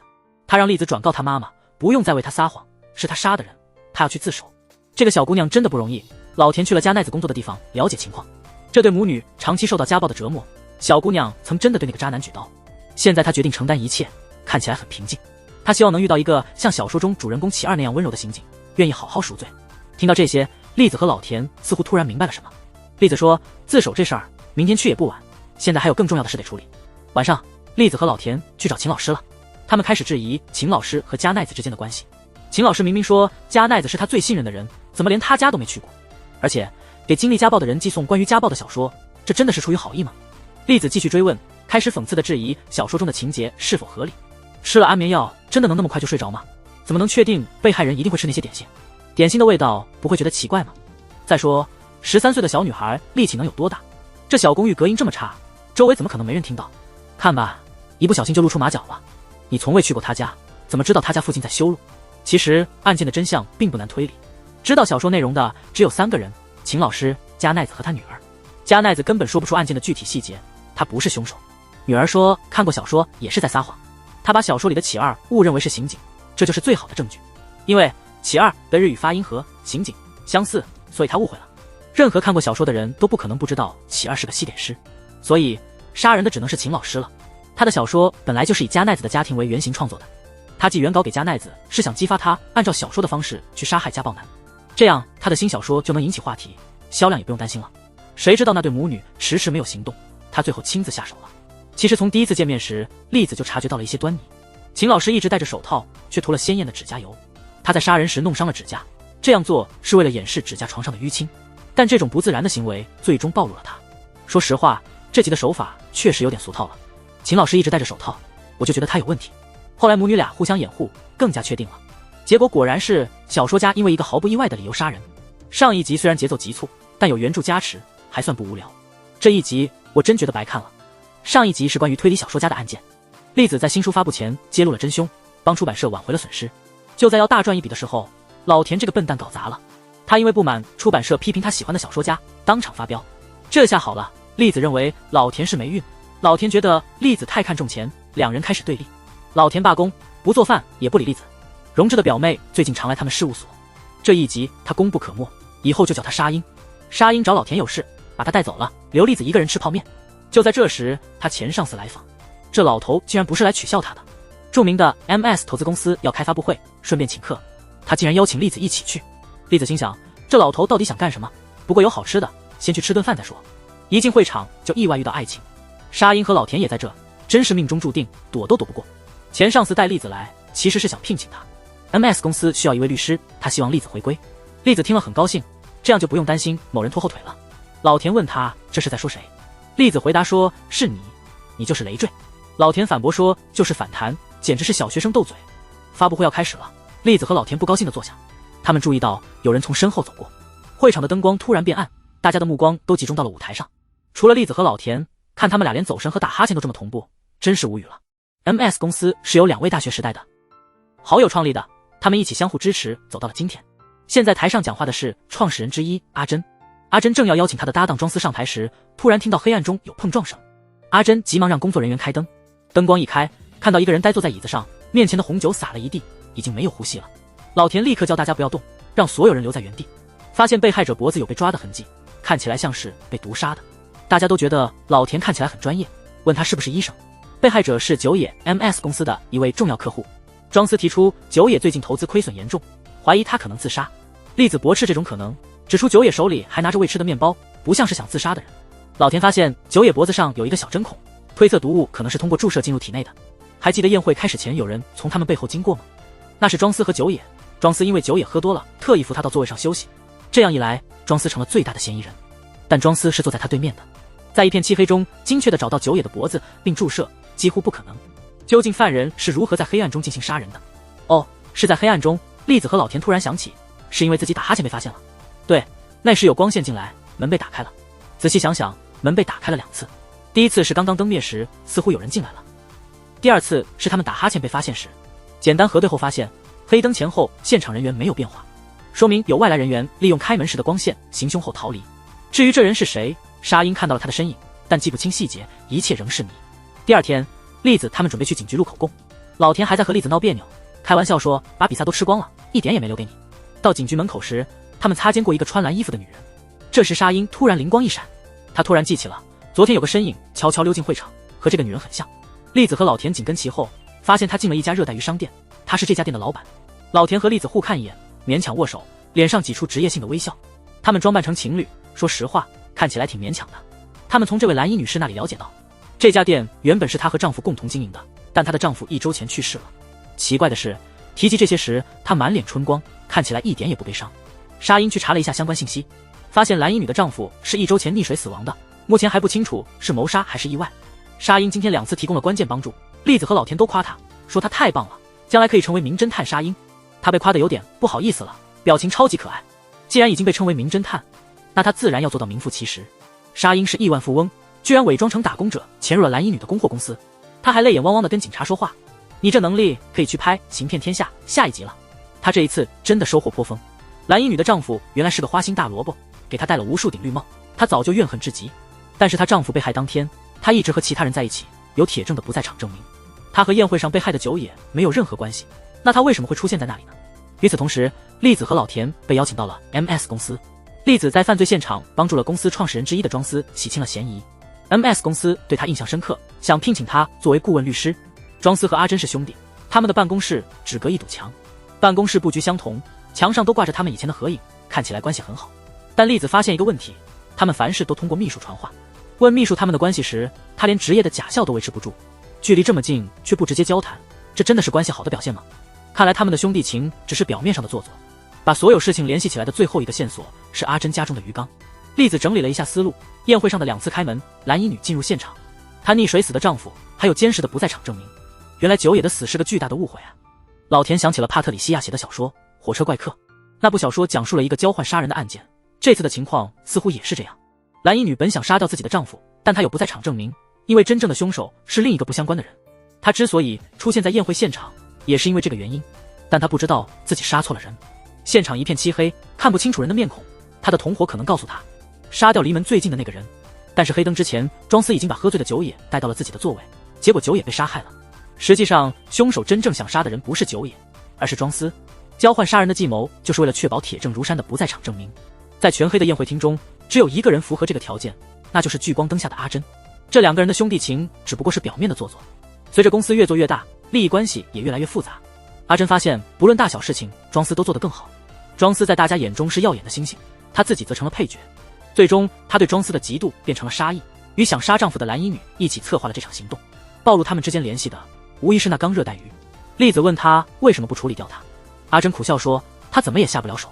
她让栗子转告她妈妈，不用再为她撒谎，是她杀的人，她要去自首。这个小姑娘真的不容易。老田去了加奈子工作的地方了解情况，这对母女长期受到家暴的折磨，小姑娘曾真的对那个渣男举刀，现在她决定承担一切，看起来很平静。她希望能遇到一个像小说中主人公启二那样温柔的刑警，愿意好好赎罪。听到这些，栗子和老田似乎突然明白了什么。栗子说，自首这事儿明天去也不晚，现在还有更重要的事得处理。晚上，栗子和老田去找秦老师了，他们开始质疑秦老师和加奈子之间的关系。秦老师明明说加奈子是他最信任的人，怎么连他家都没去过？而且给经历家暴的人寄送关于家暴的小说，这真的是出于好意吗？栗子继续追问，开始讽刺地质疑小说中的情节是否合理。吃了安眠药真的能那么快就睡着吗？怎么能确定被害人一定会吃那些点心？点心的味道不会觉得奇怪吗？再说13岁的小女孩力气能有多大？这小公寓隔音这么差，周围怎么可能没人听到？看吧，一不小心就露出马脚了。你从未去过他家，怎么知道他家附近在修路？其实案件的真相并不难推理，知道小说内容的只有3个人：秦老师、加奈子和他女儿。加奈子根本说不出案件的具体细节，他不是凶手。女儿说看过小说也是在撒谎，她把小说里的启二误认为是刑警，这就是最好的证据。因为启二的日语发音和刑警相似，所以他误会了。任何看过小说的人都不可能不知道启二是个西点师，所以杀人的只能是秦老师了。他的小说本来就是以加奈子的家庭为原型创作的，他寄原稿给加奈子是想激发他按照小说的方式去杀害家暴男，这样他的新小说就能引起话题，销量也不用担心了。谁知道那对母女迟迟没有行动，他最后亲自下手了。其实从第一次见面时，栗子就察觉到了一些端倪。秦老师一直戴着手套，却涂了鲜艳的指甲油。他在杀人时弄伤了指甲，这样做是为了掩饰指甲床上的淤青，但这种不自然的行为最终暴露了他。说实话，这集的手法确实有点俗套了。秦老师一直戴着手套，我就觉得他有问题。后来母女俩互相掩护，更加确定了。结果果然是小说家因为一个毫不意外的理由杀人。上一集虽然节奏急促，但有原著加持，还算不无聊。这一集我真觉得白看了。上一集是关于推理小说家的案件，栗子在新书发布前揭露了真凶，帮出版社挽回了损失。就在要大赚一笔的时候，老田这个笨蛋搞砸了。他因为不满出版社批评他喜欢的小说家，当场发飙。这下好了，栗子认为老田是霉运，老田觉得栗子太看重钱，两人开始对立。老田罢工，不做饭，也不理栗子。荣志的表妹最近常来他们事务所，这一集他功不可没，以后就叫他沙鹰。沙鹰找老田有事，把他带走了，留栗子一个人吃泡面。就在这时，他前上司来访，这老头竟然不是来取笑他的。著名的 MS 投资公司要开发布会，顺便请客，他竟然邀请栗子一起去。栗子心想，这老头到底想干什么？不过有好吃的，先去吃顿饭再说。一进会场就意外遇到爱情，沙鹰和老田也在这，真是命中注定，躲都躲不过。前上司带栗子来，其实是想聘请他。MS 公司需要一位律师，他希望栗子回归。栗子听了很高兴，这样就不用担心某人拖后腿了。老田问他这是在说谁，栗子回答说是你，你就是累赘。老田反驳说就是反弹，简直是小学生斗嘴。发布会要开始了，栗子和老田不高兴地坐下，他们注意到有人从身后走过，会场的灯光突然变暗，大家的目光都集中到了舞台上。除了栗子和老田，看他们俩连走神和打哈欠都这么同步，真是无语了。MS 公司是由2位大学时代的好友创立的，他们一起相互支持，走到了今天。现在台上讲话的是创始人之一阿珍。阿珍正要邀请他的搭档庄司上台时，突然听到黑暗中有碰撞声。阿珍急忙让工作人员开灯，灯光一开，看到一个人呆坐在椅子上，面前的红酒洒了一地，已经没有呼吸了。老田立刻叫大家不要动，让所有人留在原地。发现被害者脖子有被抓的痕迹，看起来像是被毒杀的。大家都觉得老田看起来很专业，问他是不是医生。被害者是久野 MS 公司的一位重要客户。庄司提出久野最近投资亏损严重，怀疑他可能自杀。栗子驳斥这种可能，指出久野手里还拿着未吃的面包，不像是想自杀的人。老田发现久野脖子上有一个小针孔，推测毒物可能是通过注射进入体内的。还记得宴会开始前有人从他们背后经过吗？那是庄司和久野。庄司因为久野喝多了，特意扶他到座位上休息，这样一来庄司成了最大的嫌疑人。但庄司是坐在他对面的，在一片漆黑中精确地找到久野的脖子并注射，几乎不可能。究竟犯人是如何在黑暗中进行杀人的？哦，是在黑暗中，栗子和老田突然想起，是因为自己打哈欠被发现了。对，那时有光线进来，门被打开了。仔细想想，门被打开了2次。第一次是刚刚灯灭时，似乎有人进来了。第二次是他们打哈欠被发现时，简单核对后发现，黑灯前后现场人员没有变化，说明有外来人员利用开门时的光线行凶后逃离。至于这人是谁，沙鹰看到了他的身影，但记不清细节，一切仍是谜。第二天，栗子他们准备去警局录口供，老田还在和栗子闹别扭，开玩笑说把比萨都吃光了，一点也没留给你。到警局门口时，他们擦肩过一个穿蓝衣服的女人。这时沙鹰突然灵光一闪，他突然记起了昨天有个身影悄悄溜进会场，和这个女人很像。栗子和老田紧跟其后，发现他进了一家热带鱼商店，他是这家店的老板。老田和栗子互看一眼，勉强握手，脸上挤出职业性的微笑。他们装扮成情侣，说实话看起来挺勉强的。他们从这位蓝衣女士那里了解到，这家店原本是她和丈夫共同经营的，但她的丈夫1周前去世了。奇怪的是，提及这些时，她满脸春光，看起来一点也不悲伤。沙鹰去查了一下相关信息，发现蓝衣女的丈夫是1周前溺水死亡的，目前还不清楚是谋杀还是意外。沙鹰今天2次提供了关键帮助，栗子和老田都夸他，说他太棒了，将来可以成为名侦探沙鹰。他被夸得有点不好意思了，表情超级可爱。既然已经被称为名侦探，那他自然要做到名副其实。沙鹰是亿万富翁，居然伪装成打工者潜入了蓝衣女的供货公司，他还泪眼汪汪地跟警察说话，你这能力可以去拍《行骗天下》下一集了。他这一次真的收获颇丰。蓝衣女的丈夫原来是个花心大萝卜，给她戴了无数顶绿帽，她早就怨恨至极。但是她丈夫被害当天，她一直和其他人在一起，有铁证的不在场证明。她和宴会上被害的久野没有任何关系，那她为什么会出现在那里呢？与此同时，栗子和老田被邀请到了 MS 公司。栗子在犯罪现场帮助了公司创始人之一的庄司洗清了嫌疑。MS 公司对他印象深刻，想聘请他作为顾问律师。庄司和阿珍是兄弟，他们的办公室只隔一堵墙，办公室布局相同，墙上都挂着他们以前的合影，看起来关系很好。但栗子发现一个问题，他们凡事都通过秘书传话。问秘书他们的关系时，他连职业的假笑都维持不住。距离这么近却不直接交谈，这真的是关系好的表现吗？看来他们的兄弟情只是表面上的做作。把所有事情联系起来的最后一个线索是阿珍家中的鱼缸。栗子整理了一下思路，宴会上的2次开门，蓝衣女进入现场，她溺水死的丈夫还有监视的不在场证明。原来久野的死是个巨大的误会啊！老田想起了帕特里西亚写的小说《火车怪客》，那部小说讲述了一个交换杀人的案件，这次的情况似乎也是这样。蓝衣女本想杀掉自己的丈夫，但她有不在场证明，因为真正的凶手是另一个不相关的人。她之所以出现在宴会现场，也是因为这个原因，但她不知道自己杀错了人。现场一片漆黑，看不清楚人的面孔，他的同伙可能告诉他杀掉离门最近的那个人。但是黑灯之前，庄司已经把喝醉的久野带到了自己的座位，结果久野被杀害了。实际上凶手真正想杀的人不是久野，而是庄司。交换杀人的计谋就是为了确保铁证如山的不在场证明。在全黑的宴会厅中，只有一个人符合这个条件，那就是聚光灯下的阿珍。这2个人的兄弟情只不过是表面的做作，随着公司越做越大，利益关系也越来越复杂。阿珍发现不论大小事情，庄司都做得更好。庄司在大家眼中是耀眼的星星，他自己则成了配角。最终他对庄司的嫉妒变成了杀意，与想杀丈夫的蓝衣女一起策划了这场行动。暴露他们之间联系的无疑是那缸热带鱼。栗子问他为什么不处理掉它，阿珍苦笑说他怎么也下不了手，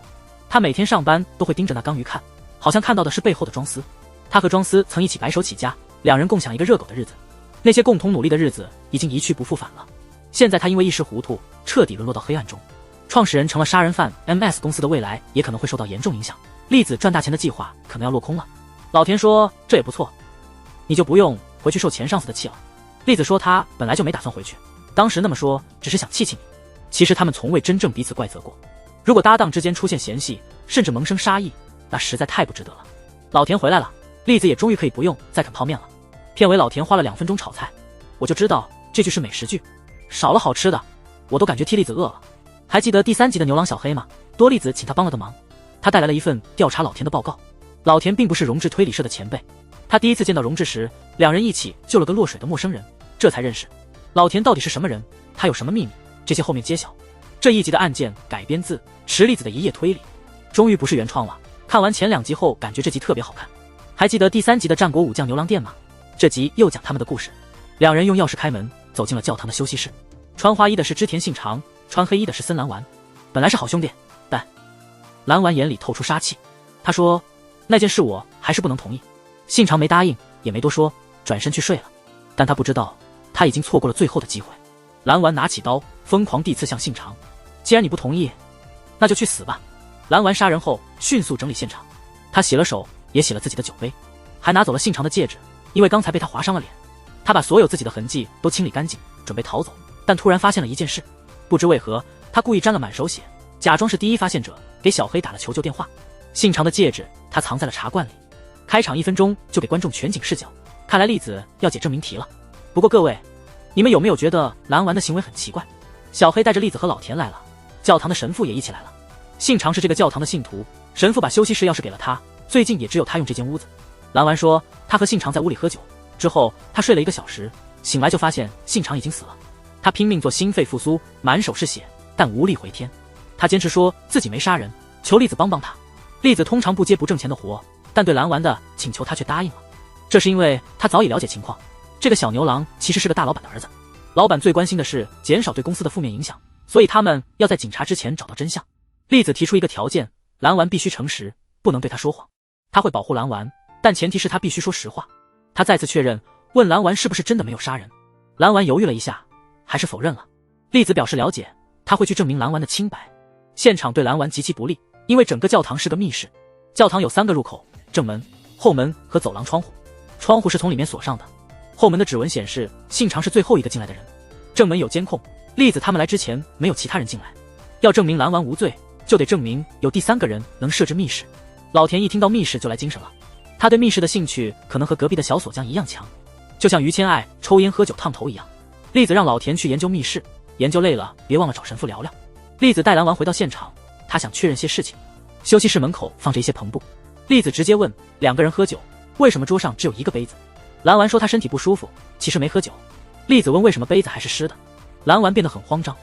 他每天上班都会盯着那缸鱼看，好像看到的是背后的庄司。他和庄司曾一起白手起家，2人共享一个热狗的日子，那些共同努力的日子已经一去不复返了。现在他因为一时糊涂，彻底沦落到黑暗中。创始人成了杀人犯 ，MS 公司的未来也可能会受到严重影响。栗子赚大钱的计划可能要落空了。老田说这也不错，你就不用回去受前上司的气了。栗子说他本来就没打算回去，当时那么说只是想气气你。其实他们从未真正彼此怪责过。如果搭档之间出现嫌隙，甚至萌生杀意，那实在太不值得了。老田回来了，栗子也终于可以不用再啃泡面了。片尾老田花了2分钟炒菜，我就知道这句是美食剧，少了好吃的，我都感觉替栗子饿了。还记得第3集的牛郎小黑吗？多栗子请他帮了的忙，他带来了一份调查老田的报告。老田并不是荣智推理社的前辈，他第一次见到荣智时，2人一起救了个落水的陌生人，这才认识老田到底是什么人，他有什么秘密，这些后面揭晓。这一集的案件改编自池栗子的一夜推理，终于不是原创了。看完前2集后，感觉这集特别好看。还记得第3集的战国武将牛郎店吗？这集又讲他们的故事。2人用钥匙开门，走进了教堂的休息室。穿花衣的是织田信长，穿黑衣的是森兰丸。本来是好兄弟，但兰丸眼里透出杀气。他说那件事我还是不能同意。信长没答应，也没多说，转身去睡了。但他不知道他已经错过了最后的机会。兰丸拿起刀疯狂地刺向信长。既然你不同意，那就去死吧！蓝丸杀人后迅速整理现场，他洗了手，也洗了自己的酒杯，还拿走了信长的戒指，因为刚才被他划伤了脸。他把所有自己的痕迹都清理干净，准备逃走，但突然发现了一件事，不知为何，他故意沾了满手血，假装是第一发现者，给小黑打了求救电话。信长的戒指他藏在了茶罐里。开场1分钟就给观众全景视角，看来栗子要解证明题了。不过各位，你们有没有觉得蓝丸的行为很奇怪？小黑带着栗子和老田来了，教堂的神父也一起来了。信长是这个教堂的信徒，神父把休息室钥匙给了他，最近也只有他用这间屋子。蓝丸说他和信长在屋里喝酒，之后他睡了1个小时，醒来就发现信长已经死了。他拼命做心肺复苏，满手是血，但无力回天。他坚持说自己没杀人，求栗子帮帮他。栗子通常不接不挣钱的活，但对蓝丸的请求他却答应了。这是因为他早已了解情况，这个小牛郎其实是个大老板的儿子。老板最关心的是减少对公司的负面影响，所以他们要在警察之前找到真相。栗子提出一个条件，蓝丸必须诚实，不能对他说谎。他会保护蓝丸，但前提是他必须说实话。他再次确认，问蓝丸是不是真的没有杀人。蓝丸犹豫了一下，还是否认了。栗子表示了解，他会去证明蓝丸的清白。现场对蓝丸极其不利，因为整个教堂是个密室。教堂有3个入口，正门、后门和走廊窗户。窗户是从里面锁上的。后门的指纹显示信长是最后一个进来的人。正门有监控，栗子他们来之前没有其他人进来。要证明蓝丸无罪，就得证明有第3个人能设置密室。老田一听到密室就来精神了，他对密室的兴趣可能和隔壁的小锁匠一样强，就像于谦爱抽烟喝酒烫头一样。栗子让老田去研究密室，研究累了别忘了找神父聊聊。栗子带蓝丸回到现场，他想确认些事情。休息室门口放着一些篷布，栗子直接问2个人喝酒，为什么桌上只有1个杯子？蓝丸说他身体不舒服，其实没喝酒。栗子问为什么杯子还是湿的，蓝丸变得很慌张，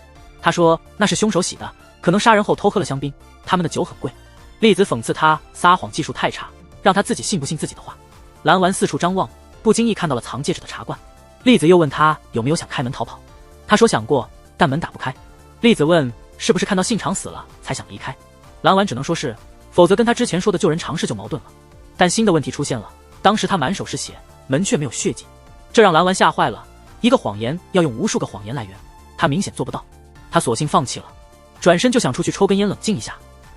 他说那是凶手洗的，可能杀人后偷喝了香槟，他们的酒很贵。栗子讽刺他撒谎技术太差，让他自己信不信自己的话。蓝丸四处张望，不经意看到了藏戒指的茶罐。栗子又问他有没有想开门逃跑，他说想过，但门打不开。栗子问是不是看到信长死了才想离开，蓝丸只能说是，否则跟他之前说的救人常识就矛盾了。但新的问题出现了，当时他满手是血，门却没有血迹，这让蓝丸吓坏了。一个谎言要用无数个谎言来圆，他明显做不到，他索性放弃了，转身就想出去抽根烟冷静一下。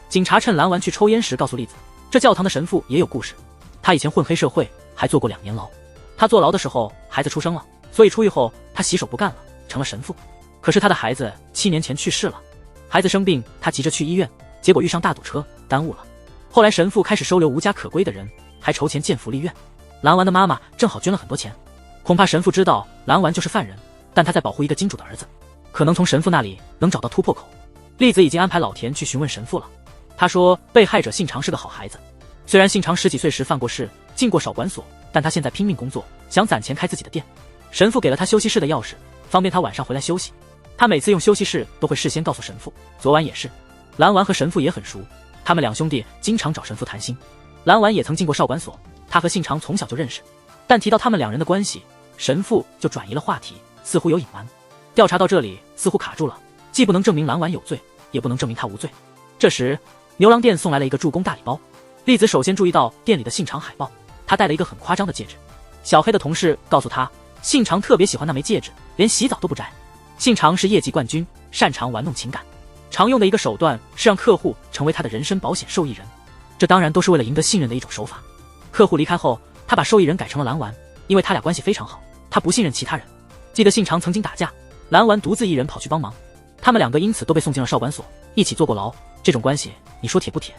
警察趁蓝丸去抽烟时告诉栗子，这教堂的神父也有故事，他以前混黑社会，还坐过2年牢。他坐牢的时候孩子出生了，所以出狱后他洗手不干了，成了神父。可是他的孩子7年前去世了，孩子生病，他急着去医院，结果遇上大堵车，耽误了。后来神父开始收留无家可归的人，还筹钱建福利院。蓝丸的妈妈正好捐了很多钱，恐怕神父知道蓝丸就是犯人，但他在保护一个金主的儿子，可能从神父那里能找到突破口。栗子已经安排老田去询问神父了，他说被害者信长是个好孩子，虽然信长10几岁时犯过事，进过少管所，但他现在拼命工作，想攒钱开自己的店。神父给了他休息室的钥匙，方便他晚上回来休息。他每次用休息室都会事先告诉神父，昨晚也是。蓝丸和神父也很熟，他们2兄弟经常找神父谈心。蓝丸也曾进过少管所，他和信长从小就认识，但提到他们2人的关系，神父就转移了话题，似乎有隐瞒。调查到这里似乎卡住了，既不能证明蓝丸有罪，也不能证明他无罪。这时牛郎店送来了一个助攻大礼包，栗子首先注意到店里的信长海报，他戴了一个很夸张的戒指。小黑的同事告诉他，信长特别喜欢那枚戒指，连洗澡都不摘。信长是业绩冠军，擅长玩弄情感，常用的一个手段是让客户成为他的人身保险受益人，这当然都是为了赢得信任的一种手法。客户离开后，他把受益人改成了蓝丸，因为他俩关系非常好，他不信任其他人。记得信长曾经打架，蓝丸独自一人跑去帮忙，他们2个因此都被送进了少管所，一起坐过牢。这种关系你说铁不铁？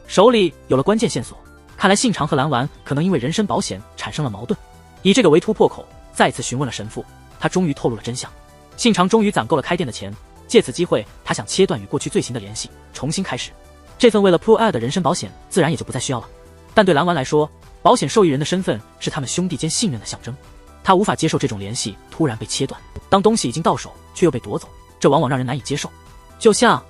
手里有了关键线索，看来信长和蓝丸可能因为人身保险产生了矛盾。以这个为突破口，再次询问了神父，他终于透露了真相。信长终于攒够了开店的钱，借此机会他想切断与过去罪行的联系，重新开始。这份为了 Pool Air 的人身保险自然也就不再需要了。但对蓝丸来说，保险受益人的身份是他们兄弟间信任的象征，他无法接受这种联系突然被切断，当东西已经到手却又被夺走，这往往让人难以接受。就像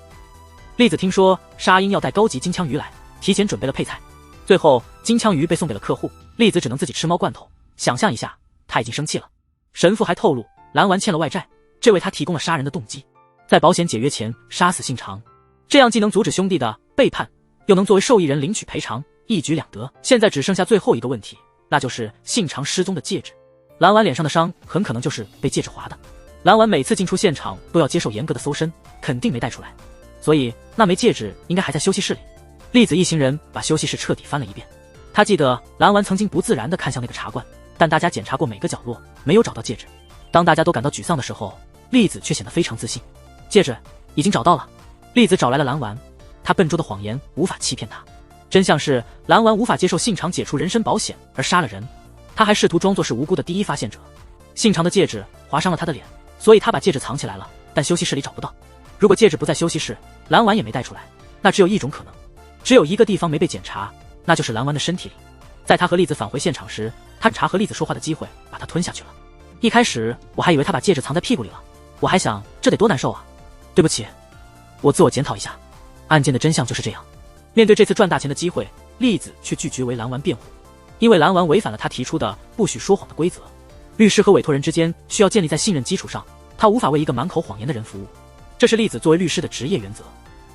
栗子听说沙鹰要带高级金枪鱼来，提前准备了配菜，最后金枪鱼被送给了客户，栗子只能自己吃猫罐头。想象一下，他已经生气了。神父还透露蓝丸欠了外债，这为他提供了杀人的动机，在保险解约前杀死信长，这样既能阻止兄弟的背叛，又能作为受益人领取赔偿，一举两得。现在只剩下最后一个问题，那就是信长失踪的戒指。蓝丸脸上的伤很可能就是被戒指划的。蓝丸每次进出现场都要接受严格的搜身，肯定没带出来，所以那枚戒指应该还在休息室里。栗子一行人把休息室彻底翻了一遍。他记得蓝丸曾经不自然地看向那个茶罐，但大家检查过每个角落，没有找到戒指。当大家都感到沮丧的时候，栗子却显得非常自信。戒指已经找到了。栗子找来了蓝丸，他笨拙的谎言无法欺骗他。真相是蓝丸无法接受信长解除人身保险而杀了人，他还试图装作是无辜的第一发现者。信长的戒指划伤了他的脸，所以他把戒指藏起来了，但休息室里找不到。如果戒指不在休息室，蓝丸也没带出来，那只有一种可能，只有一个地方没被检查，那就是蓝丸的身体里。在他和栗子返回现场时，他查和栗子说话的机会，把他吞下去了。一开始我还以为他把戒指藏在屁股里了，我还想这得多难受啊。对不起，我自我检讨一下。案件的真相就是这样。面对这次赚大钱的机会，栗子却拒绝为蓝丸辩护，因为蓝丸违反了他提出的不许说谎的规则。律师和委托人之间需要建立在信任基础上，他无法为一个满口谎言的人服务，这是栗子作为律师的职业原则。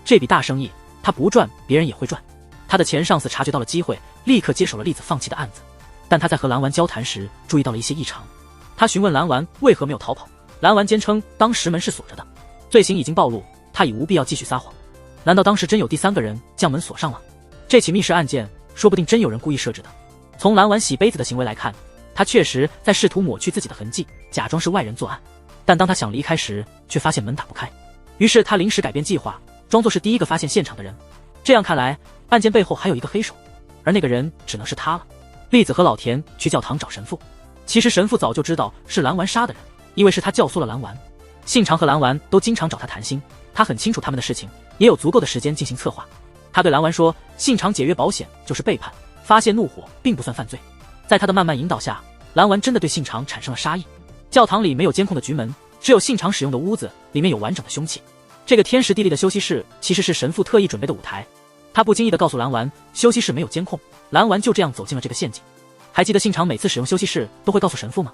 这笔大生意他不赚，别人也会赚。他的前上司察觉到了机会，立刻接手了栗子放弃的案子。但他在和蓝丸交谈时注意到了一些异常。他询问蓝丸为何没有逃跑，蓝丸坚称当时门是锁着的，罪行已经暴露，他已无必要继续撒谎。难道当时真有第三个人将门锁上了？这起密室案件说不定真有人故意设置的。从蓝丸洗杯子的行为来看，他确实在试图抹去自己的痕迹，假装是外人作案。但当他想离开时，却发现门打不开，于是他临时改变计划，装作是第一个发现现场的人。这样看来，案件背后还有一个黑手，而那个人只能是他了。栗子和老田去教堂找神父，其实神父早就知道是蓝丸杀的人，因为是他教唆了蓝丸。信长和蓝丸都经常找他谈心，他很清楚他们的事情，也有足够的时间进行策划。他对蓝丸说，信长解约保险就是背叛，发泄怒火并不算犯罪。在他的慢慢引导下，蓝丸真的对信长产生了杀意。教堂里没有监控的局门，只有信长使用的屋子，里面有完整的凶器。这个天时地利的休息室其实是神父特意准备的舞台。他不经意地告诉蓝丸，休息室没有监控，蓝丸就这样走进了这个陷阱。还记得信长每次使用休息室都会告诉神父吗？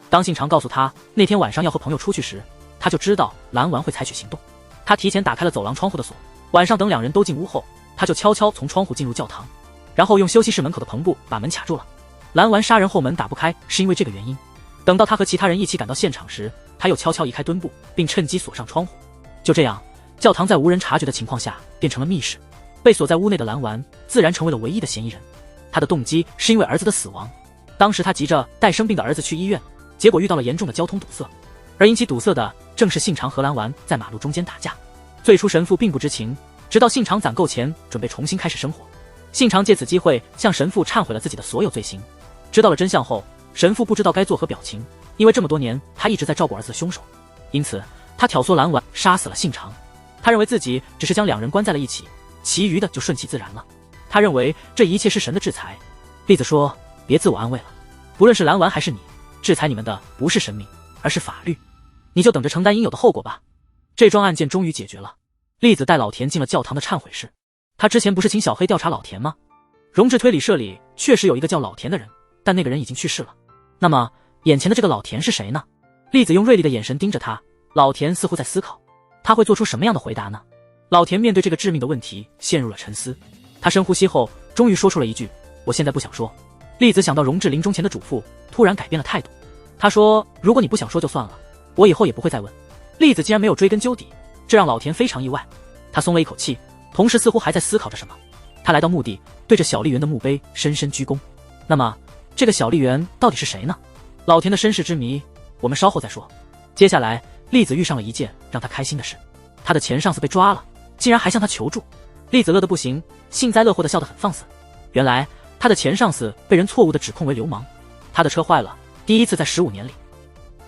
当信长告诉他那天晚上要和朋友出去时，他就知道蓝丸会采取行动。他提前打开了走廊窗户的锁，晚上等两人都进屋后，他就悄悄从窗户进入教堂，然后用休息室门口的篷布把门卡住了。蓝丸杀人后门打不开是因为这个原因。等到他和其他人一起赶到现场时，他又悄悄移开墩布，并趁机锁上窗户。就这样，教堂在无人察觉的情况下变成了密室。被锁在屋内的蓝丸自然成为了唯一的嫌疑人。他的动机是因为儿子的死亡。当时他急着带生病的儿子去医院，结果遇到了严重的交通堵塞，而引起堵塞的正是信长和蓝丸在马路中间打架。最初神父并不知情，直到信长攒够钱准备重新开始生活，信长借此机会向神父忏悔了自己的所有罪行。知道了真相后，神父不知道该作何表情，因为这么多年他一直在照顾儿子的凶手，因此他挑唆蓝丸杀死了信长。他认为自己只是将两人关在了一起，其余的就顺其自然了。他认为这一切是神的制裁。栗子说，别自我安慰了，不论是蓝丸还是你，制裁你们的不是神明，而是法律，你就等着承担应有的后果吧。这桩案件终于解决了。栗子带老田进了教堂的忏悔室。他之前不是请小黑调查老田吗？荣治推理社里确实有一个叫老田的人，但那个人已经去世了。那么眼前的这个老田是谁呢？栗子用锐利的眼神盯着他，老田似乎在思考，他会做出什么样的回答呢？老田面对这个致命的问题陷入了沉思。他深呼吸后终于说出了一句，我现在不想说。栗子想到荣治临终前的嘱咐，突然改变了态度。他说，如果你不想说就算了，我以后也不会再问。栗子竟然没有追根究底，这让老田非常意外。他松了一口气，同时似乎还在思考着什么。他来到墓地，对着小笠原的墓碑深深鞠躬。那么这个小笠原到底是谁呢？老田的身世之谜我们稍后再说。接下来栗子遇上了一件让他开心的事，他的前上司被抓了，竟然还向他求助。栗子乐得不行，幸灾乐祸地笑得很放肆。原来他的前上司被人错误地指控为流氓，他的车坏了，第一次在15年里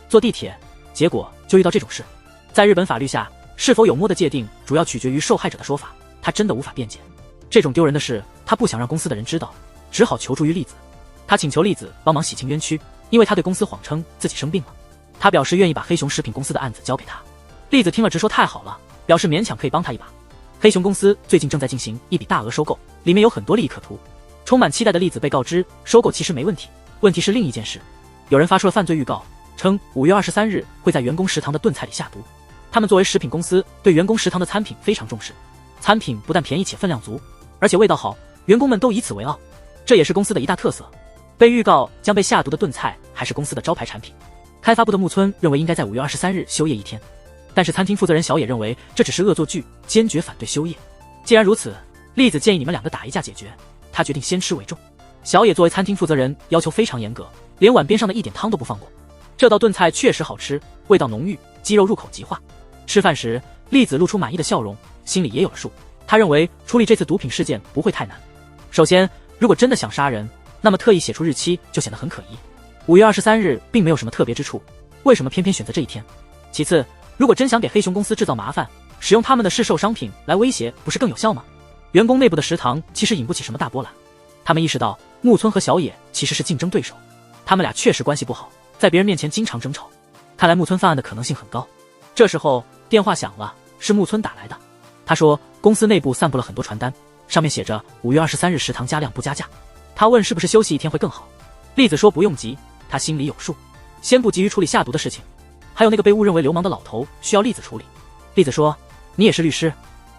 坐地铁，结果就遇到这种事。在日本法律下，是否有摸的界定主要取决于受害者的说法，他真的无法辩解。这种丢人的事他不想让公司的人知道，只好求助于栗子。他请求栗子帮忙洗清冤屈，因为他对公司谎称自己生病了。他表示愿意把黑熊食品公司的案子交给他。栗子听了直说太好了，表示勉强可以帮他一把。黑熊公司最近正在进行一笔大额收购，里面有很多利益可图。充满期待的栗子被告知收购其实没问题，问题是另一件事。有人发出了犯罪预告，称5月23日会在员工食堂的炖菜里下毒。他们作为食品公司，对员工食堂的餐品非常重视，餐品不但便宜且分量足，而且味道好，员工们都以此为傲，这也是公司的一大特色。被预告将被下毒的炖菜还是公司的招牌产品。开发部的木村认为应该在5月23日休业一天，但是餐厅负责人小野认为这只是恶作剧，坚决反对休业。既然如此，栗子建议你们两个打一架解决，他决定先吃为重。小野作为餐厅负责人，要求非常严格，连碗边上的一点汤都不放过。这道炖菜确实好吃，味道浓郁，鸡肉入口即化。吃饭时，栗子露出满意的笑容，心里也有了数。他认为处理这次毒品事件不会太难。首先，如果真的想杀人，那么特意写出日期就显得很可疑。5月23日并没有什么特别之处，为什么偏偏选择这一天？其次，如果真想给黑熊公司制造麻烦，使用他们的市售商品来威胁，不是更有效吗？员工内部的食堂其实引不起什么大波澜。他们意识到木村和小野其实是竞争对手，他们俩确实关系不好，在别人面前经常争吵。看来木村犯案的可能性很高。这时候电话响了，是木村打来的。他说公司内部散布了很多传单，上面写着5月23日食堂加量不加价。他问是不是休息一天会更好。栗子说不用急，他心里有数，先不急于处理下毒的事情。还有那个被误认为流氓的老头需要栗子处理。栗子说，你也是律师，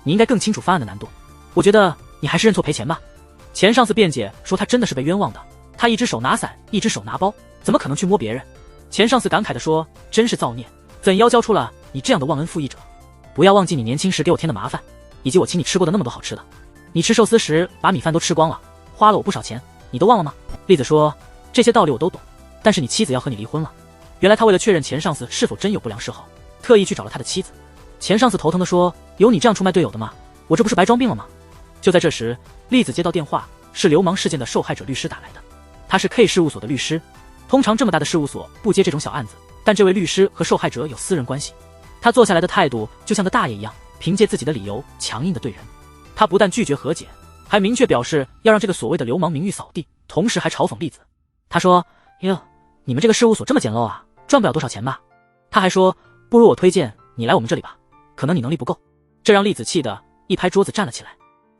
你应该更清楚犯案的难度，我觉得你还是认错赔钱吧。前上司辩解说他真的是被冤枉的，他一只手拿伞，一只手拿包，怎么可能去摸别人？前上司感慨地说，真是造孽，怎妖教出了你这样的忘恩负义者？不要忘记你年轻时给我添的麻烦，以及我请你吃过的那么多好吃的。你吃寿司时把米饭都吃光了，花了我不少钱，你都忘了吗？栗子说，这些道理我都懂，但是你妻子要和你离婚了。原来他为了确认前上司是否真有不良嗜好，特意去找了他的妻子。前上司头疼地说，有你这样出卖队友的吗？我这不是白装病了吗？就在这时，栗子接到电话，是流氓事件的受害者律师打来的。他是 K 事务所的律师，通常这么大的事务所不接这种小案子，但这位律师和受害者有私人关系。他坐下来的态度就像个大爷一样，凭借自己的理由强硬地对人。他不但拒绝和解，还明确表示要让这个所谓的流氓名誉扫地，同时还嘲讽栗子。他说，哟，你们这个事务所这么简陋啊，赚不了多少钱吧？他还说，不如我推荐你来我们这里吧，可能你能力不够。这让栗子气得一拍桌子站了起来。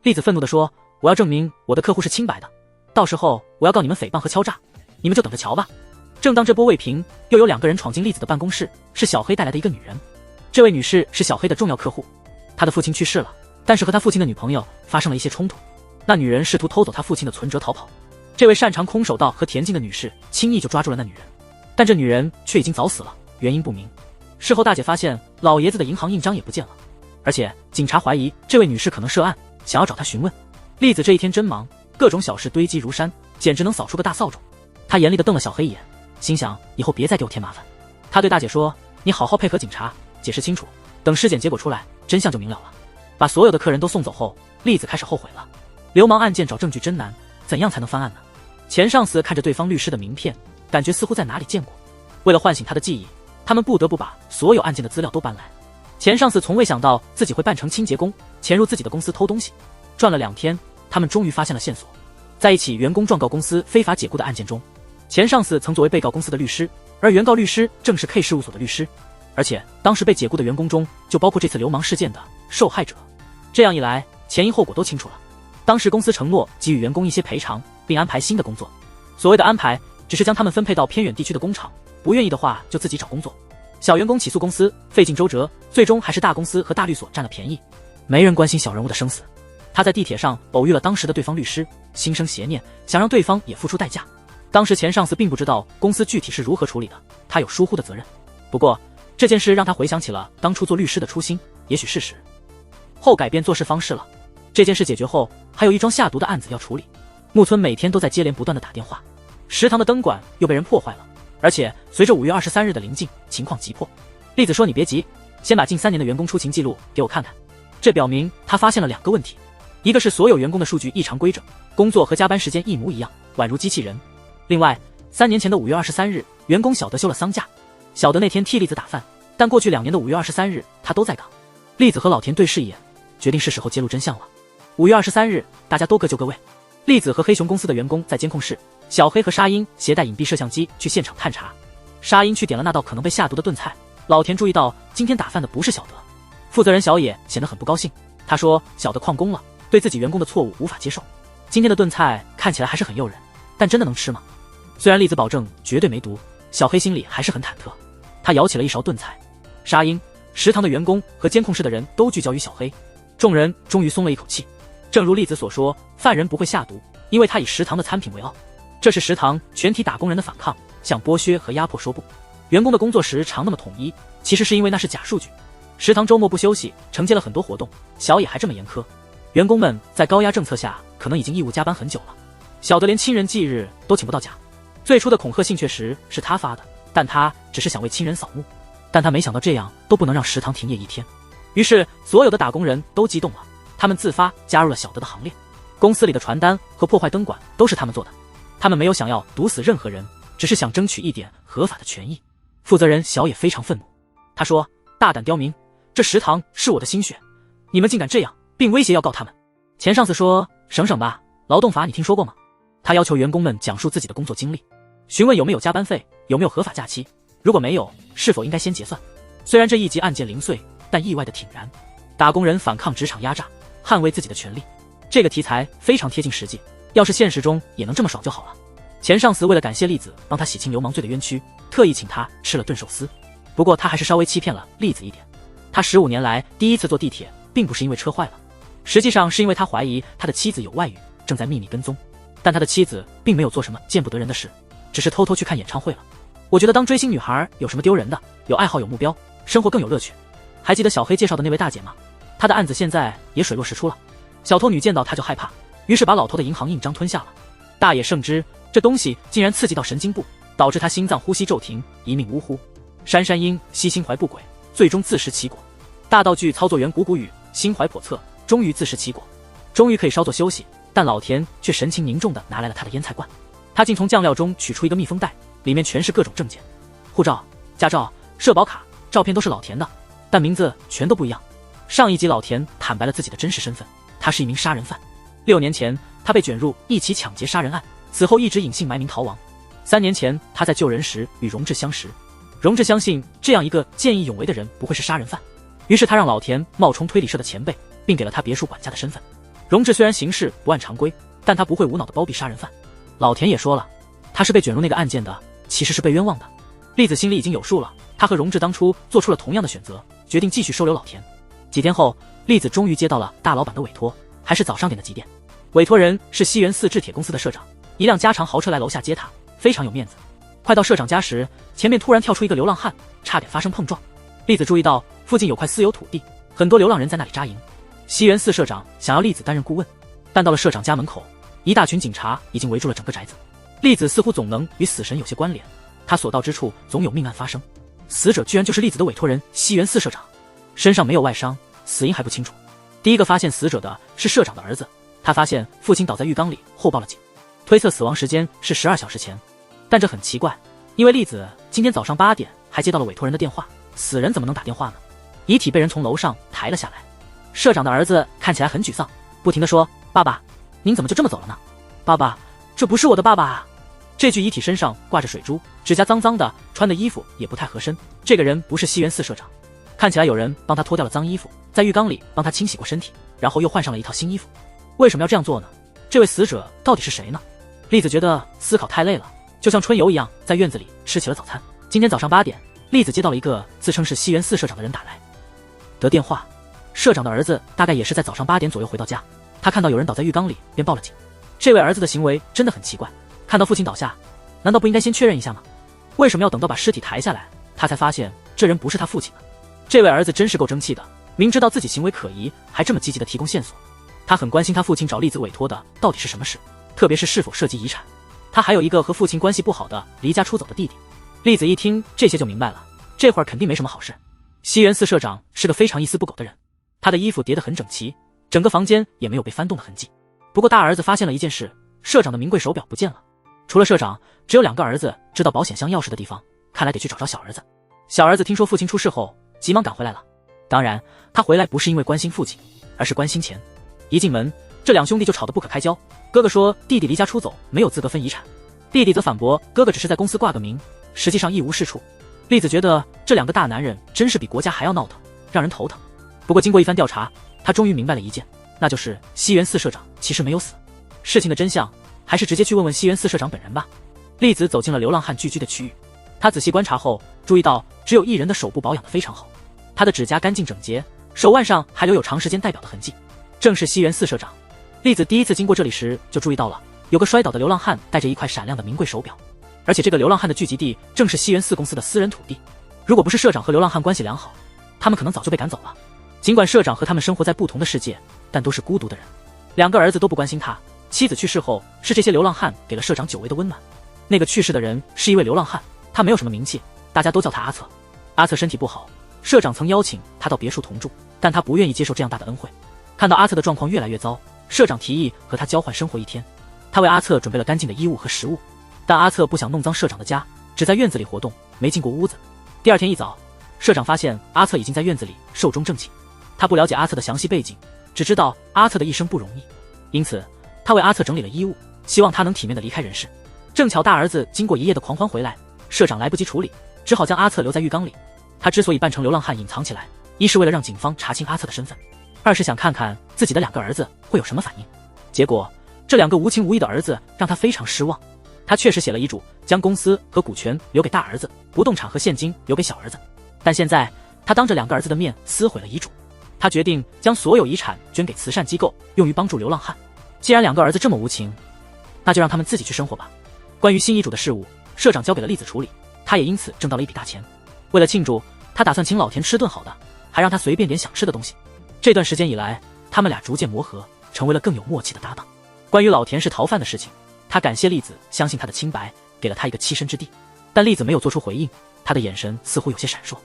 栗子愤怒地说，我要证明我的客户是清白的，到时候我要告你们诽谤和敲诈，你们就等着瞧吧。正当这波未平，又有2个人闯进栗子的办公室，是小黑带来的一个女人。这位女士是小黑的重要客户，她的父亲去世了，但是和他父亲的女朋友发生了一些冲突，那女人试图偷走他父亲的存折逃跑。这位擅长空手道和田径的女士轻易就抓住了那女人，但这女人却已经早死了，原因不明。事后大姐发现老爷子的银行印章也不见了，而且警察怀疑这位女士可能涉案，想要找她询问。栗子这一天真忙，各种小事堆积如山，简直能扫出个大扫帚。他严厉地瞪了小黑一眼，心想以后别再给我添麻烦。他对大姐说，你好好配合警察解释清楚，等尸检结果出来，真相就明了了。把所有的客人都送走后，栗子开始后悔了。流氓案件找证据真难，怎样才能翻案呢？前上司看着对方律师的名片，感觉似乎在哪里见过。为了唤醒他的记忆，他们不得不把所有案件的资料都搬来。前上司从未想到自己会扮成清洁工，潜入自己的公司偷东西。转了2天，他们终于发现了线索。在一起员工状告公司非法解雇的案件中，前上司曾作为被告公司的律师，而原告律师正是 K 事务所的律师，而且当时被解雇的员工中就包括这次流氓事件的受害者。这样一来，前因后果都清楚了。当时公司承诺给予员工一些赔偿，并安排新的工作。所谓的安排，只是将他们分配到偏远地区的工厂，不愿意的话就自己找工作。小员工起诉公司，费尽周折，最终还是大公司和大律所占了便宜。没人关心小人物的生死。他在地铁上偶遇了当时的对方律师，心生邪念，想让对方也付出代价。当时前上司并不知道公司具体是如何处理的，他有疏忽的责任。不过这件事让他回想起了当初做律师的初心，也许事实后改变做事方式了。这件事解决后，还有一桩下毒的案子要处理。木村每天都在接连不断的打电话，食堂的灯管又被人破坏了，而且随着5月23日的临近，情况急迫。栗子说，你别急，先把近3年的员工出勤记录给我看看。这表明他发现了2个问题，一个是所有员工的数据异常规整，工作和加班时间一模一样，宛如机器人。另外，3年前的5月23日，员工小德休了丧假，小德那天替栗子打饭，但过去2年的5月23日，他都在岗。栗子和老田对视一眼，决定是时候揭露真相了。5月23日，大家都各就各位。栗子和黑熊公司的员工在监控室，小黑和沙鹰携带隐蔽摄像机去现场探查。沙鹰去点了那道可能被下毒的炖菜，老田注意到今天打饭的不是小德。负责人小野显得很不高兴，他说小德旷工了，对自己员工的错误无法接受。今天的炖菜看起来还是很诱人，但真的能吃吗？虽然栗子保证绝对没毒，小黑心里还是很忐忑。他舀起了一勺炖菜。沙鹰、食堂的员工和监控室的人都聚焦于小黑，众人终于松了一口气。正如栗子所说，犯人不会下毒，因为他以食堂的餐品为傲。这是食堂全体打工人的反抗，向剥削和压迫说不。员工的工作时长那么统一，其实是因为那是假数据。食堂周末不休息，承接了很多活动，小野还这么严苛。员工们在高压政策下，可能已经义务加班很久了，小得连亲人忌日都请不到假。最初的恐吓信确实是他发的，但他只是想为亲人扫墓，但他没想到这样都不能让食堂停业一天。于是所有的打工人都激动了，他们自发加入了小德的行列。公司里的传单和破坏灯管都是他们做的，他们没有想要毒死任何人，只是想争取一点合法的权益。负责人小野非常愤怒，他说：大胆刁民，这食堂是我的心血，你们竟敢这样，并威胁要告他们。前上司说：省省吧，劳动法你听说过吗？他要求员工们讲述自己的工作经历，询问有没有加班费，有没有合法假期，如果没有，是否应该先结算。虽然这一级案件零碎，但意外的挺然。打工人反抗职场压榨，捍卫自己的权利，这个题材非常贴近实际，要是现实中也能这么爽就好了。前上司为了感谢栗子帮他洗清流氓罪的冤屈，特意请他吃了炖寿司。不过他还是稍微欺骗了栗子一点，他15年来第一次坐地铁，并不是因为车坏了，实际上是因为他怀疑他的妻子有外遇，正在秘密跟踪。但他的妻子并没有做什么见不得人的事，只是偷偷去看演唱会了。我觉得当追星女孩有什么丢人的？有爱好有目标，生活更有乐趣。还记得小黑介绍的那位大姐吗？她的案子现在也水落石出了。小偷女见到她就害怕，于是把老头的银行印章吞下了。大爷圣知这东西竟然刺激到神经部，导致他心脏呼吸骤停，一命呜呼。珊珊因惜心怀不轨，最终自食其果。大道具操作员谷谷雨心怀叵测，终于自食其果，终于可以稍作休息。但老田却神情凝重地拿来了他的腌菜罐，他竟从酱料中取出一个密封袋，里面全是各种证件，护照、驾照、社保卡，照片都是老田的，但名字全都不一样。上一集老田坦白了自己的真实身份，他是一名杀人犯。6年前他被卷入一起抢劫杀人案，此后一直隐姓埋名逃亡。3年前他在救人时与荣志相识，荣志相信这样一个见义勇为的人不会是杀人犯，于是他让老田冒充推理社的前辈，并给了他别墅管家的身份。荣志虽然行事不按常规，但他不会无脑的包庇杀人犯。老田也说了，他是被卷入那个案件的，其实是被冤枉的。栗子心里已经有数了，他和荣志当初做出了同样的选择，决定继续收留老田。几天后，栗子终于接到了大老板的委托，还是早上点的几点。委托人是西园寺制铁公司的社长，一辆加长豪车来楼下接他，非常有面子。快到社长家时，前面突然跳出一个流浪汉，差点发生碰撞。栗子注意到附近有块私有土地，很多流浪人在那里扎营。西园寺社长想要栗子担任顾问，但到了社长家门口，一大群警察已经围住了整个宅子。栗子似乎总能与死神有些关联，他所到之处总有命案发生。死者居然就是栗子的委托人西园寺社长，身上没有外伤，死因还不清楚。第一个发现死者的是社长的儿子，他发现父亲倒在浴缸里后报了警，推测死亡时间是12小时前。但这很奇怪，因为栗子今天早上8点还接到了委托人的电话，死人怎么能打电话呢？遗体被人从楼上抬了下来。社长的儿子看起来很沮丧，不停地说：爸爸，您怎么就这么走了呢？爸爸，这不是我的爸爸啊！这具遗体身上挂着水珠，指甲脏脏的，穿的衣服也不太合身。这个人不是西园寺社长，看起来有人帮他脱掉了脏衣服，在浴缸里帮他清洗过身体，然后又换上了一套新衣服。为什么要这样做呢？这位死者到底是谁呢？栗子觉得思考太累了，就像春游一样，在院子里吃起了早餐。今天早上8点，栗子接到了一个自称是西园寺社长的人打来的电话。社长的儿子大概也是在早上8点左右回到家，他看到有人倒在浴缸里，便报了警。这位儿子的行为真的很奇怪，看到父亲倒下，难道不应该先确认一下吗？为什么要等到把尸体抬下来，他才发现这人不是他父亲呢？这位儿子真是够争气的，明知道自己行为可疑，还这么积极的提供线索。他很关心他父亲找栗子委托的到底是什么事，特别是否涉及遗产。他还有一个和父亲关系不好的离家出走的弟弟。栗子一听这些就明白了，这会儿肯定没什么好事。西园寺社长是个非常一丝不苟的人，他的衣服叠得很整齐，整个房间也没有被翻动的痕迹。不过大儿子发现了一件事，社长的名贵手表不见了。除了社长，只有2个儿子知道保险箱钥匙的地方，看来得去找找小儿子。小儿子听说父亲出事后，急忙赶回来了。当然，他回来不是因为关心父亲，而是关心钱。一进门，这2兄弟就吵得不可开交。哥哥说弟弟离家出走，没有资格分遗产，弟弟则反驳哥哥只是在公司挂个名，实际上一无是处。栗子觉得这2个大男人真是比国家还要闹腾，让人头疼。不过经过一番调查，他终于明白了一件，那就是西园寺社长其实没有死。事情的真相还是直接去问问西园寺社长本人吧。栗子走进了流浪汉聚居的区域，他仔细观察后注意到只有一人的手部保养得非常好，他的指甲干净整洁，手腕上还留有长时间代表的痕迹，正是西园寺社长。栗子第一次经过这里时就注意到了，有个摔倒的流浪汉带着一块闪亮的名贵手表。而且这个流浪汉的聚集地正是西园寺公司的私人土地。如果不是社长和流浪汉关系良好，他们可能早就被赶走了。尽管社长和他们生活在不同的世界，但都是孤独的人。2个儿子都不关心他，妻子去世后，是这些流浪汉给了社长久违的温暖。那个去世的人是一位流浪汉，他没有什么名气，大家都叫他阿策。阿策身体不好，社长曾邀请他到别墅同住，但他不愿意接受这样大的恩惠。看到阿策的状况越来越糟，社长提议和他交换生活一天。他为阿策准备了干净的衣物和食物，但阿策不想弄脏社长的家，只在院子里活动，没进过屋子。第2天一早，社长发现阿策已经在院子里寿终正寝。他不了解阿策的详细背景，只知道阿策的一生不容易，因此他为阿策整理了衣物，希望他能体面地离开人世。正巧大儿子经过一夜的狂欢回来，社长来不及处理，只好将阿策留在浴缸里。他之所以扮成流浪汉隐藏起来，一是为了让警方查清阿策的身份，2是想看看自己的2个儿子会有什么反应。结果这2个无情无义的儿子让他非常失望。他确实写了遗嘱，将公司和股权留给大儿子，不动产和现金留给小儿子，但现在他当着2个儿子的面撕毁了遗嘱。他决定将所有遗产捐给慈善机构，用于帮助流浪汉。既然2个儿子这么无情，那就让他们自己去生活吧。关于新遗嘱的事务，社长交给了栗子处理，他也因此挣到了一笔大钱。为了庆祝，他打算请老田吃顿好的，还让他随便点想吃的东西。这段时间以来，他们俩逐渐磨合，成为了更有默契的搭档。关于老田是逃犯的事情，他感谢栗子相信他的清白，给了他一个栖身之地。但栗子没有做出回应，他的眼神似乎有些闪烁。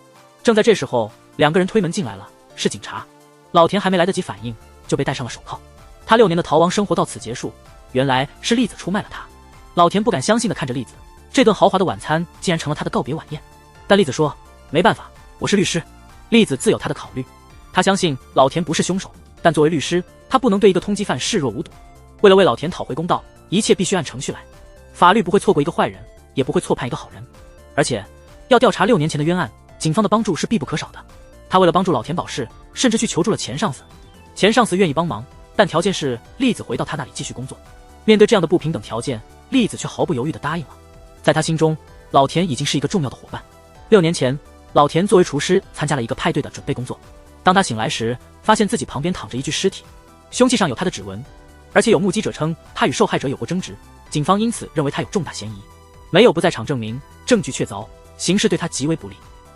正在这时候，2个人推门进来了，是警察。老田还没来得及反应，就被戴上了手铐。他6年的逃亡生活到此结束，原来是栗子出卖了他。老田不敢相信地看着栗子，这顿豪华的晚餐竟然成了他的告别晚宴。但栗子说，没办法，我是律师。栗子自有他的考虑，他相信老田不是凶手，但作为律师，他不能对一个通缉犯视若无睹。为了为老田讨回公道，一切必须按程序来。法律不会错过一个坏人，也不会错判一个好人。而且要调查6年前的冤案，警方的帮助是必不可少的。他为了帮助老田保释，甚至去求助了前上司。前上司愿意帮忙，但条件是栗子回到他那里继续工作。面对这样的不平等条件，栗子却毫不犹豫地答应了。在他心中，老田已经是一个重要的伙伴。6年前，老田作为厨师参加了一个派对的准备工作。当他醒来时，发现自己旁边躺着一具尸体，凶器上有他的指纹，而且有目击者称他与受害者有过争执，警方因此认为他有重大嫌疑。没有不在场证明，证据确凿，刑事对他极为不利。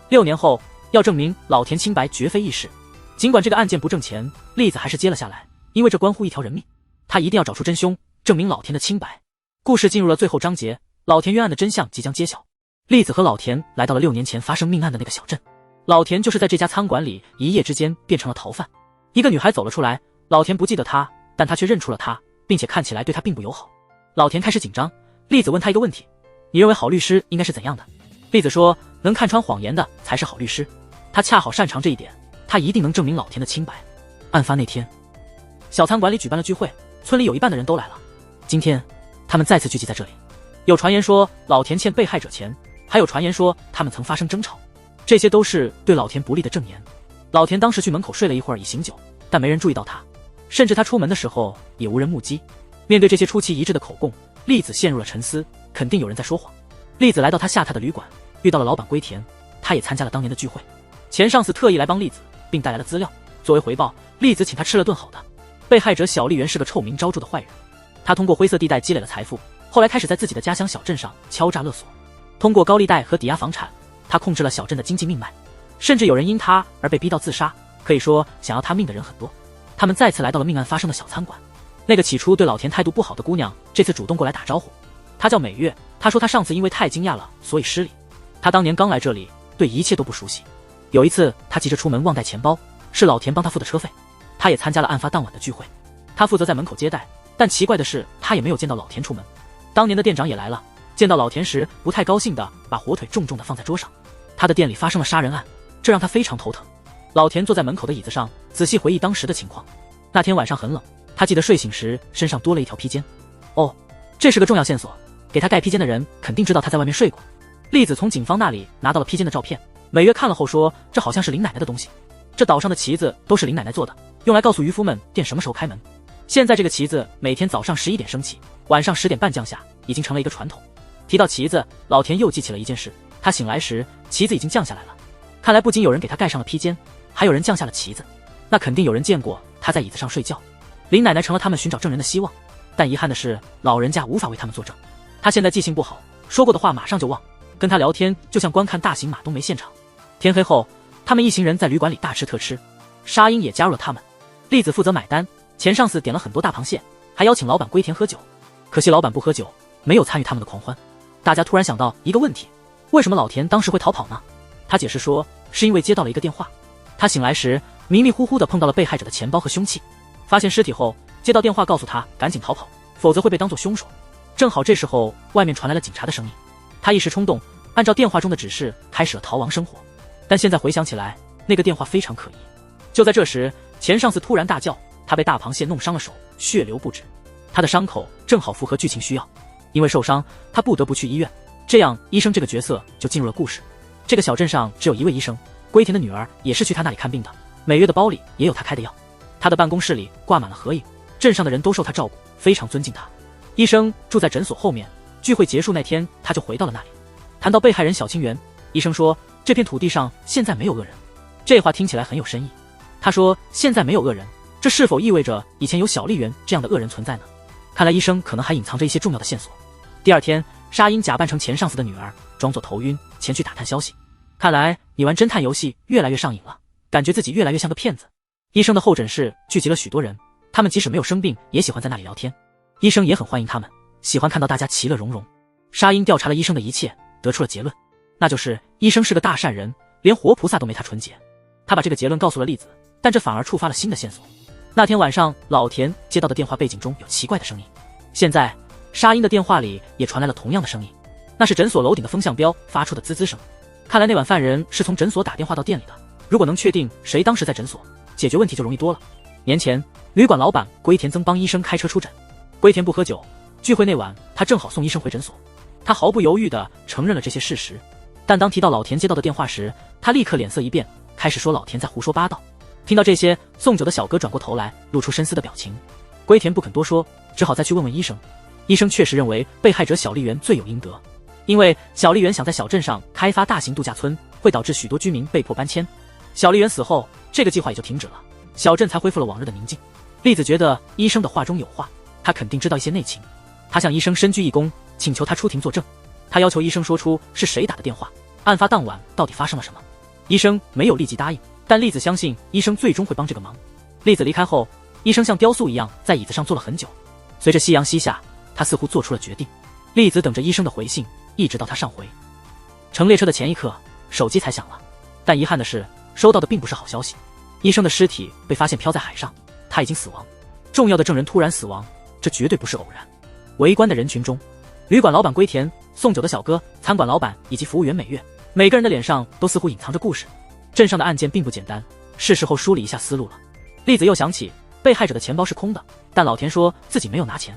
6年后，要证明老田清白绝非易事。尽管这个案件不挣钱，栗子还是接了下来，因为这关乎一条人命。他一定要找出真凶，证明老田的清白。故事进入了最后章节，老田冤案的真相即将揭晓。栗子和老田来到了6年前发生命案的那个小镇。老田就是在这家餐馆里一夜之间变成了逃犯。一个女孩走了出来，老田不记得她，但他却认出了她，并且看起来对她并不友好。老田开始紧张，栗子问他一个问题，你认为好律师应该是怎样的？栗子说，能看穿谎言的才是好律师。他恰好擅长这一点，他一定能证明老田的清白。案发那天，小餐馆里举办了聚会，村里有一半的人都来了。今天他们再次聚集在这里。有传言说老田欠被害者钱，还有传言说他们曾发生争吵，这些都是对老田不利的证言。老田当时去门口睡了一会儿以醒酒，但没人注意到他，甚至他出门的时候也无人目击。面对这些出奇一致的口供，栗子陷入了沉思，肯定有人在说谎。栗子来到他下榻的旅馆，遇到了老板龟田，他也参加了当年的聚会。前上司特意来帮栗子，并带来了资料。作为回报，栗子请他吃了顿好的。被害者小笠原是个臭名昭著的坏人，他通过灰色地带积累了财富，后来开始在自己的家乡小镇上敲诈勒索。通过高利贷和抵押房产，他控制了小镇的经济命脉，甚至有人因他而被逼到自杀。可以说，想要他命的人很多。他们再次来到了命案发生的小餐馆。那个起初对老田态度不好的姑娘，这次主动过来打招呼。她叫美月，她说她上次因为太惊讶了，所以失礼。她当年刚来这里，对一切都不熟悉。有一次，她急着出门忘带钱包，是老田帮她付的车费。她也参加了案发当晚的聚会，她负责在门口接待，但奇怪的是，她也没有见到老田出门。当年的店长也来了，见到老田时不太高兴的把火腿重重的放在桌上。他的店里发生了杀人案，这让他非常头疼。老田坐在门口的椅子上，仔细回忆当时的情况。那天晚上很冷，他记得睡醒时身上多了一条披肩。哦，这是个重要线索，给他盖披肩的人肯定知道他在外面睡过。栗子从警方那里拿到了披肩的照片，美月看了后说，这好像是林奶奶的东西。这岛上的旗子都是林奶奶做的，用来告诉渔夫们店什么时候开门。现在这个旗子每天早上11点升起，晚上10点半降下，已经成了一个传统。提到旗子，老田又记起了一件事，他醒来时旗子已经降下来了。看来不仅有人给他盖上了披肩，还有人降下了旗子，那肯定有人见过他在椅子上睡觉。林奶奶成了他们寻找证人的希望，但遗憾的是，老人家无法为他们作证。他现在记性不好，说过的话马上就忘，跟他聊天就像观看大型马冬梅现场。天黑后，他们一行人在旅馆里大吃特吃，沙鹰也加入了他们。栗子负责买单，钱上司点了很多大螃蟹，还邀请老板龟田喝酒。可惜老板不喝酒，没有参与他们的狂欢。大家突然想到一个问题，为什么老田当时会逃跑呢？他解释说，是因为接到了一个电话。他醒来时迷迷糊糊地碰到了被害者的钱包和凶器，发现尸体后接到电话告诉他赶紧逃跑，否则会被当作凶手。正好这时候外面传来了警察的声音，他一时冲动，按照电话中的指示开始了逃亡生活。但现在回想起来，那个电话非常可疑。就在这时，钱上司突然大叫，他被大螃蟹弄伤了手，血流不止。他的伤口正好符合剧情需要，因为受伤他不得不去医院，这样医生这个角色就进入了故事。这个小镇上只有一位医生，龟田的女儿也是去他那里看病的，每月的包里也有他开的药。他的办公室里挂满了合影，镇上的人都受他照顾，非常尊敬他。医生住在诊所后面，聚会结束那天他就回到了那里。谈到被害人小青原，医生说这片土地上现在没有恶人。这话听起来很有深意。他说现在没有恶人，这是否意味着以前有小笠原这样的恶人存在呢？看来医生可能还隐藏着一些重要的线索。第二天，沙鹰假扮成钱上司的女儿，装作头晕前去打探消息。看来你玩侦探游戏越来越上瘾了，感觉自己越来越像个骗子。医生的候诊室聚集了许多人，他们即使没有生病也喜欢在那里聊天，医生也很欢迎他们，喜欢看到大家其乐融融。沙鹰调查了医生的一切，得出了结论，那就是医生是个大善人，连活菩萨都没他纯洁。他把这个结论告诉了栗子，但这反而触发了新的线索。那天晚上老田接到的电话背景中有奇怪的声音，现在沙鹰的电话里也传来了同样的声音，那是诊所楼顶的风向标发出的滋滋声。看来那晚犯人是从诊所打电话到店里的，如果能确定谁当时在诊所，解决问题就容易多了。年前旅馆老板龟田曾帮医生开车出诊，龟田不喝酒，聚会那晚他正好送医生回诊所，他毫不犹豫地承认了这些事实。但当提到老田接到的电话时，他立刻脸色一变，开始说老田在胡说八道。听到这些，送酒的小哥转过头来，露出深思的表情。龟田不肯多说，只好再去问问医生。医生确实认为被害者小笠原罪有应得，因为小笠原想在小镇上开发大型度假村，会导致许多居民被迫搬迁。小笠原死后，这个计划也就停止了，小镇才恢复了往日的宁静。栗子觉得医生的话中有话，他肯定知道一些内情。他向医生深鞠一躬，请求他出庭作证。他要求医生说出是谁打的电话，案发当晚到底发生了什么。医生没有立即答应，但栗子相信医生最终会帮这个忙。栗子离开后，医生像雕塑一样在椅子上坐了很久。随着夕阳西下，他似乎做出了决定。栗子等着医生的回信，一直到他上回乘列车的前一刻，手机才响了。但遗憾的是，收到的并不是好消息。医生的尸体被发现漂在海上，他已经死亡。重要的证人突然死亡，这绝对不是偶然。围观的人群中，旅馆老板龟田、送酒的小哥、餐馆老板以及服务员美月，每个人的脸上都似乎隐藏着故事。镇上的案件并不简单，是时候梳理一下思路了。栗子又想起被害者的钱包是空的，但老田说自己没有拿钱。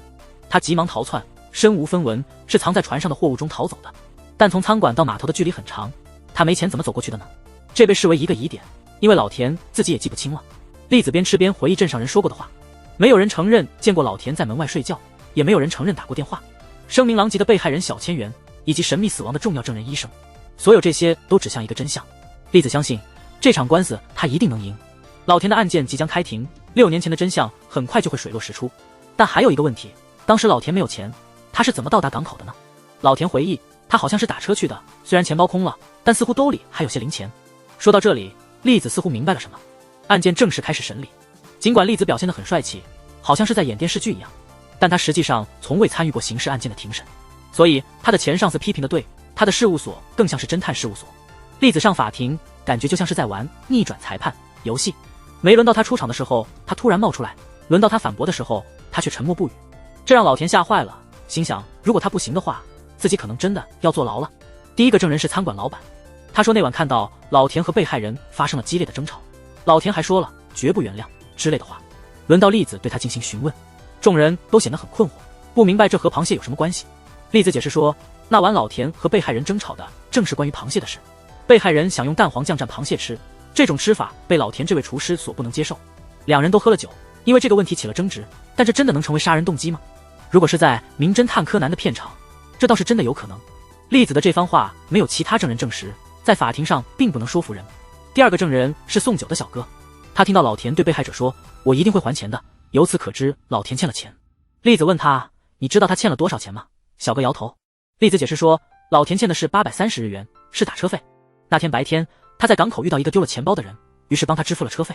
他急忙逃窜，身无分文，是藏在船上的货物中逃走的。但从餐馆到码头的距离很长，他没钱怎么走过去的呢？这被视为一个疑点，因为老田自己也记不清了。栗子边吃边回忆镇上人说过的话，没有人承认见过老田在门外睡觉，也没有人承认打过电话。声名狼藉的被害人小千元，以及神秘死亡的重要证人医生，所有这些都指向一个真相。栗子相信这场官司他一定能赢。老田的案件即将开庭，6年前的真相很快就会水落石出。但还有一个问题，当时老田没有钱，他是怎么到达港口的呢？老田回忆，他好像是打车去的，虽然钱包空了，但似乎兜里还有些零钱。说到这里，栗子似乎明白了什么。案件正式开始审理。尽管栗子表现得很帅气，好像是在演电视剧一样，但他实际上从未参与过刑事案件的庭审，所以他的前上司批评的对，他的事务所更像是侦探事务所。栗子上法庭，感觉就像是在玩逆转裁判游戏。没轮到他出场的时候，他突然冒出来；轮到他反驳的时候，他却沉默不语。这让老田吓坏了，心想如果他不行的话，自己可能真的要坐牢了。第一个证人是餐馆老板，他说那晚看到老田和被害人发生了激烈的争吵，老田还说了绝不原谅之类的话。轮到栗子对他进行询问，众人都显得很困惑，不明白这和螃蟹有什么关系。栗子解释说，那晚老田和被害人争吵的正是关于螃蟹的事，被害人想用蛋黄酱蘸螃蟹吃，这种吃法被老田这位厨师所不能接受。两人都喝了酒，因为这个问题起了争执，但这真的能成为杀人动机吗？如果是在名侦探柯南的片场，这倒是真的有可能。栗子的这番话没有其他证人证实，在法庭上并不能说服人。第二个证人是送酒的小哥，他听到老田对被害者说，我一定会还钱的，由此可知老田欠了钱。栗子问他，你知道他欠了多少钱吗？小哥摇头。栗子解释说，老田欠的是830日元，是打车费。那天白天，他在港口遇到一个丢了钱包的人，于是帮他支付了车费。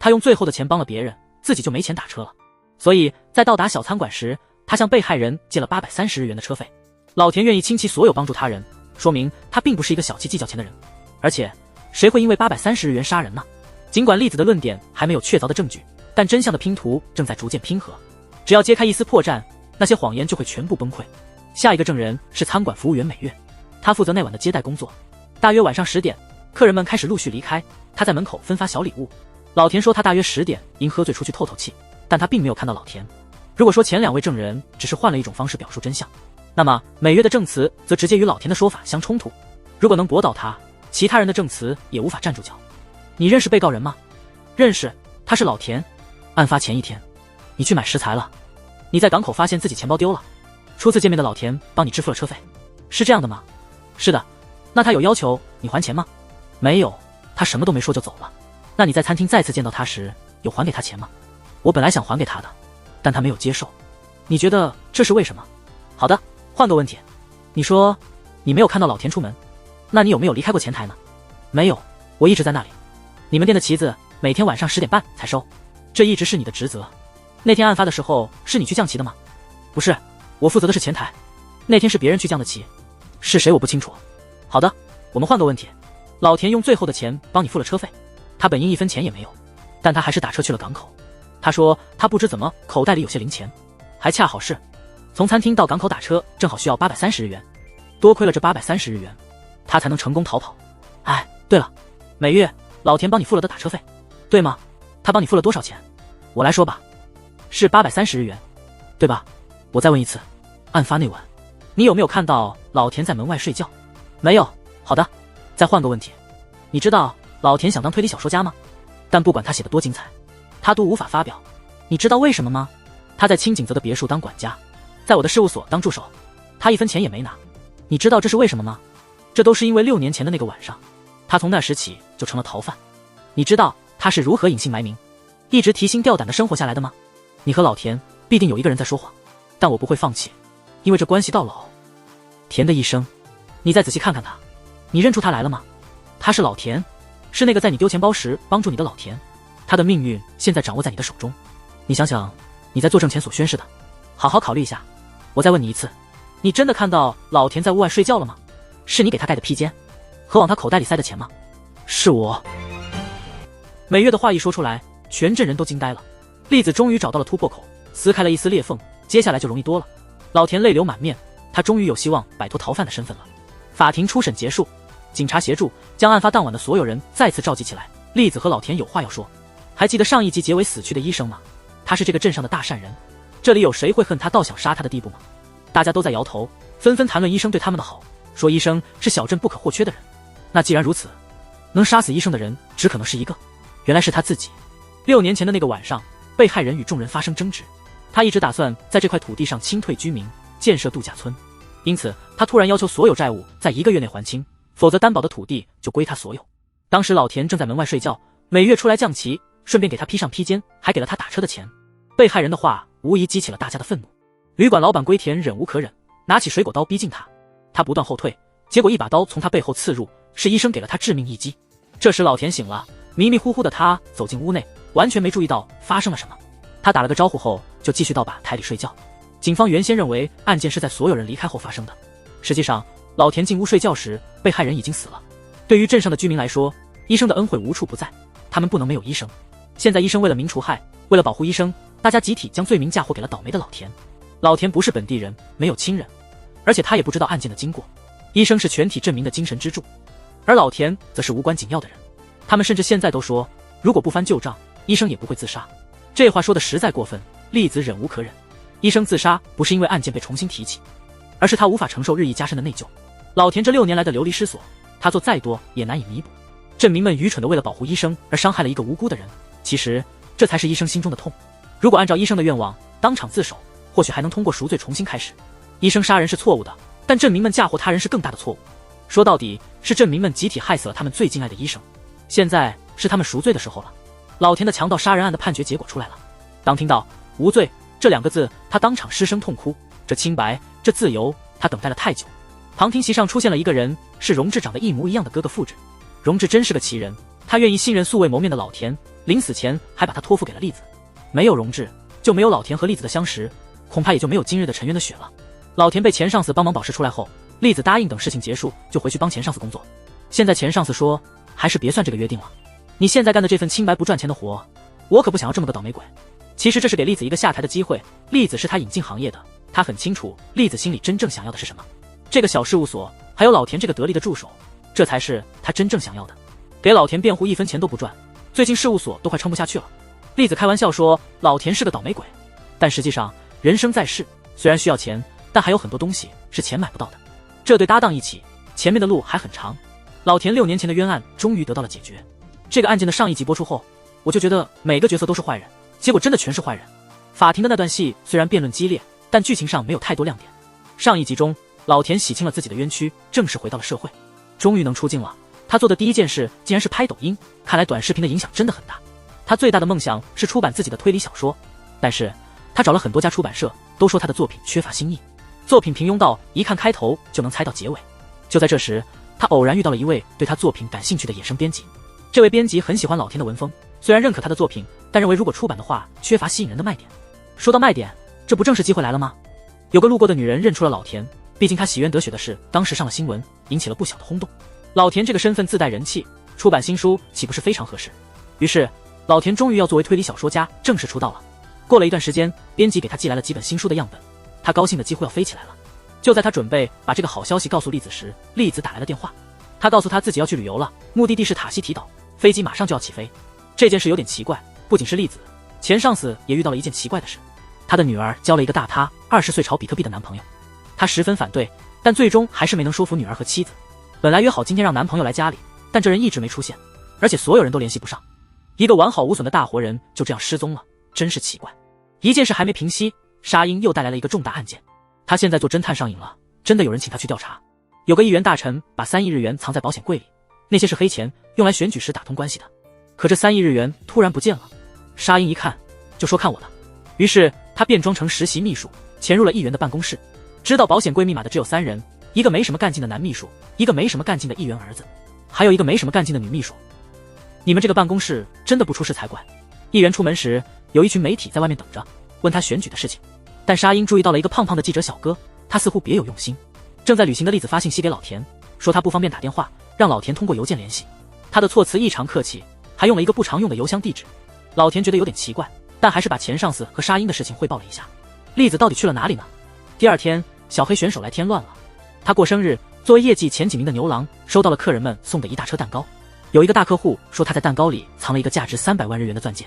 他用最后的钱帮了别人，自己就没钱打车了。所以在到达小餐馆时，他向被害人借了830日元的车费。老田愿意倾其所有帮助他人，说明他并不是一个小气计较钱的人。而且，谁会因为830日元杀人呢？尽管栗子的论点还没有确凿的证据，但真相的拼图正在逐渐拼合。只要揭开一丝破绽，那些谎言就会全部崩溃。下一个证人是餐馆服务员美月，他负责那晚的接待工作。大约晚上10点，客人们开始陆续离开，他在门口分发小礼物。老田说他大约10点因喝醉出去透透气，但他并没有看到老田。如果说前2位证人只是换了一种方式表述真相，那么美月的证词则直接与老田的说法相冲突。如果能驳倒他，其他人的证词也无法站住脚。你认识被告人吗？认识，他是老田。案发前1天，你去买食材了。你在港口发现自己钱包丢了。初次见面的老田帮你支付了车费，是这样的吗？是的。那他有要求你还钱吗？没有，他什么都没说就走了。那你在餐厅再次见到他时，有还给他钱吗？我本来想还给他的，但他没有接受。你觉得这是为什么？好的，换个问题。你说你没有看到老田出门，那你有没有离开过前台呢？没有，我一直在那里。你们店的旗子每天晚上10点半才收，这一直是你的职责。那天案发的时候是你去降旗的吗？不是，我负责的是前台。那天是别人去降的旗，是谁我不清楚。好的，我们换个问题。老田用最后的钱帮你付了车费，他本应1分钱也没有，但他还是打车去了港口。他说他不知怎么口袋里有些零钱，还恰好是从餐厅到港口打车正好需要830日元，多亏了这830日元，他才能成功逃跑。哎，对了，每月老田帮你付了的打车费，对吗？他帮你付了多少钱？我来说吧，是830日元，对吧？我再问一次，案发那晚，你有没有看到老田在门外睡觉？没有。好的，再换个问题，你知道老田想当推理小说家吗？但不管他写的多精彩，他都无法发表。你知道为什么吗？他在清景泽的别墅当管家，在我的事务所当助手，他1分钱也没拿。你知道这是为什么吗？这都是因为6年前的那个晚上，他从那时起就成了逃犯。你知道他是如何隐姓埋名，一直提心吊胆的生活下来的吗？你和老田必定有一个人在说谎，但我不会放弃，因为这关系到老田的一生。你再仔细看看他，你认出他来了吗？他是老田，是那个在你丢钱包时帮助你的老田。他的命运现在掌握在你的手中。你想想你在作证前所宣誓的，好好考虑一下。我再问你一次，你真的看到老田在屋外睡觉了吗？是你给他盖的披肩和往他口袋里塞的钱吗？是我。美月的话一说出来，全镇人都惊呆了。栗子终于找到了突破口，撕开了一丝裂缝，接下来就容易多了。老田泪流满面，他终于有希望摆脱逃犯的身份了。法庭初审结束，警察协助将案发当晚的所有人再次召集起来。栗子和老田有话要说。还记得上一集结尾死去的医生吗？他是这个镇上的大善人，这里有谁会恨他到想杀他的地步吗？大家都在摇头，纷纷谈论医生对他们的好，说医生是小镇不可或缺的人。那既然如此，能杀死医生的人只可能是一个，原来是他自己。6年前的那个晚上，被害人与众人发生争执，他一直打算在这块土地上清退居民，建设度假村，因此他突然要求所有债务在1个月内还清，否则担保的土地就归他所有。当时老田正在门外睡觉，美月出来降旗，顺便给他披上披肩，还给了他打车的钱。被害人的话无疑激起了大家的愤怒。旅馆老板龟田忍无可忍，拿起水果刀逼近他，他不断后退，结果一把刀从他背后刺入，是医生给了他致命一击。这时老田醒了，迷迷糊糊的他走进屋内，完全没注意到发生了什么。他打了个招呼后就继续到吧台里睡觉。警方原先认为案件是在所有人离开后发生的，实际上老田进屋睡觉时，被害人已经死了。对于镇上的居民来说，医生的恩惠无处不在，他们不能没有医生。现在医生为了民除害，为了保护医生，大家集体将罪名嫁祸给了倒霉的老田。老田不是本地人，没有亲人，而且他也不知道案件的经过。医生是全体镇民的精神支柱，而老田则是无关紧要的人。他们甚至现在都说，如果不翻旧账，医生也不会自杀。这话说的实在过分，栗子忍无可忍。医生自杀不是因为案件被重新提起，而是他无法承受日益加深的内疚。老田这6年来的流离失所，他做再多也难以弥补。镇民们愚蠢地为了保护医生而伤害了一个无辜的人，其实这才是医生心中的痛。如果按照医生的愿望当场自首，或许还能通过赎罪重新开始。医生杀人是错误的，但镇民们嫁祸他人是更大的错误。说到底是镇民们集体害死了他们最敬爱的医生，现在是他们赎罪的时候了。老田的强盗杀人案的判决结果出来了，当听到无罪这2个字，他当场失声痛哭。这清白，这自由，他等待了太久，旁听席上出现了一个人，是荣志长得一模一样的哥哥复制。荣志真是个奇人，他愿意信任素未谋面的老田，临死前还把他托付给了栗子。没有荣志，就没有老田和栗子的相识，恐怕也就没有今日的沉冤的雪了。老田被钱上司帮忙保释出来后，栗子答应等事情结束就回去帮钱上司工作。现在钱上司说，还是别算这个约定了。你现在干的这份清白不赚钱的活，我可不想要这么个倒霉鬼。其实这是给栗子一个下台的机会，栗子是他引进行业的，他很清楚栗子心里真正想要的是什么。这个小事务所还有老田这个得力的助手，这才是他真正想要的。给老田辩护1分钱都不赚，最近事务所都快撑不下去了。栗子开玩笑说老田是个倒霉鬼，但实际上人生在世，虽然需要钱，但还有很多东西是钱买不到的。这对搭档一起，前面的路还很长。老田6年前的冤案终于得到了解决。这个案件的上一集播出后，我就觉得每个角色都是坏人，结果真的全是坏人。法庭的那段戏虽然辩论激烈，但剧情上没有太多亮点。上一集中，老田洗清了自己的冤屈，正式回到了社会，终于能出镜了。他做的第一件事竟然是拍抖音，看来短视频的影响真的很大。他最大的梦想是出版自己的推理小说，但是他找了很多家出版社，都说他的作品缺乏新意，作品平庸到一看开头就能猜到结尾。就在这时，他偶然遇到了一位对他作品感兴趣的野生编辑。这位编辑很喜欢老田的文风，虽然认可他的作品，但认为如果出版的话缺乏吸引人的卖点。说到卖点，这不正是机会来了吗？有个路过的女人认出了老田，毕竟他喜冤得雪的事当时上了新闻，引起了不小的轰动。老田这个身份自带人气，出版新书岂不是非常合适？于是老田终于要作为推理小说家正式出道了。过了一段时间，编辑给他寄来了几本新书的样本，他高兴的几乎要飞起来了。就在他准备把这个好消息告诉栗子时，栗子打来了电话。他告诉他自己要去旅游了，目的地是塔希提岛，飞机马上就要起飞。这件事有点奇怪，不仅是栗子，钱上司也遇到了一件奇怪的事。他的女儿交了一个大他20岁炒比特币的男朋友，他十分反对，但最终还是没能说服女儿和妻子。本来约好今天让男朋友来家里，但这人一直没出现，而且所有人都联系不上。一个完好无损的大活人就这样失踪了，真是奇怪。一件事还没平息，沙鹰又带来了一个重大案件。他现在做侦探上瘾了，真的有人请他去调查。有个议员大臣把3亿日元藏在保险柜里，那些是黑钱，用来选举时打通关系的。可这3亿日元突然不见了，沙鹰一看就说看我的。于是他变装成实习秘书，潜入了议员的办公室。知道保险柜密码的只有3人，一个没什么干劲的男秘书，一个没什么干劲的议员儿子，还有一个没什么干劲的女秘书。你们这个办公室真的不出事才怪。议员出门时，有一群媒体在外面等着，问他选举的事情。但沙鹰注意到了一个胖胖的记者小哥，他似乎别有用心。正在旅行的栗子发信息给老田，说他不方便打电话，让老田通过邮件联系。他的措辞异常客气，还用了一个不常用的邮箱地址。老田觉得有点奇怪，但还是把钱上司和沙鹰的事情汇报了一下。栗子到底去了哪里呢？第二天，小黑选手来添乱了。他过生日，作为业绩前几名的牛郎收到了客人们送的一大车蛋糕。有一个大客户说他在蛋糕里藏了一个价值300万日元的钻戒，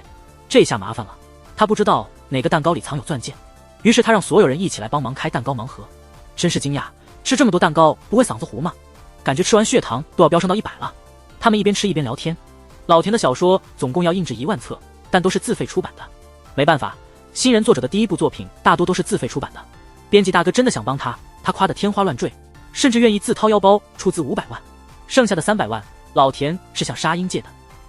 这下麻烦了，他不知道哪个蛋糕里藏有钻戒，于是他让所有人一起来帮忙开蛋糕盲盒。真是惊讶，吃这么多蛋糕不会嗓子糊吗？感觉吃完血糖都要飙升到100了。他们一边吃一边聊天。老田的小说总共要印制1万册，但都是自费出版的。没办法，新人作者的第一部作品大多都是自费出版的。编辑大哥真的想帮他，他夸得天花乱坠，甚至愿意自掏腰包出资500万，剩下的300万老田是向沙鹰借的。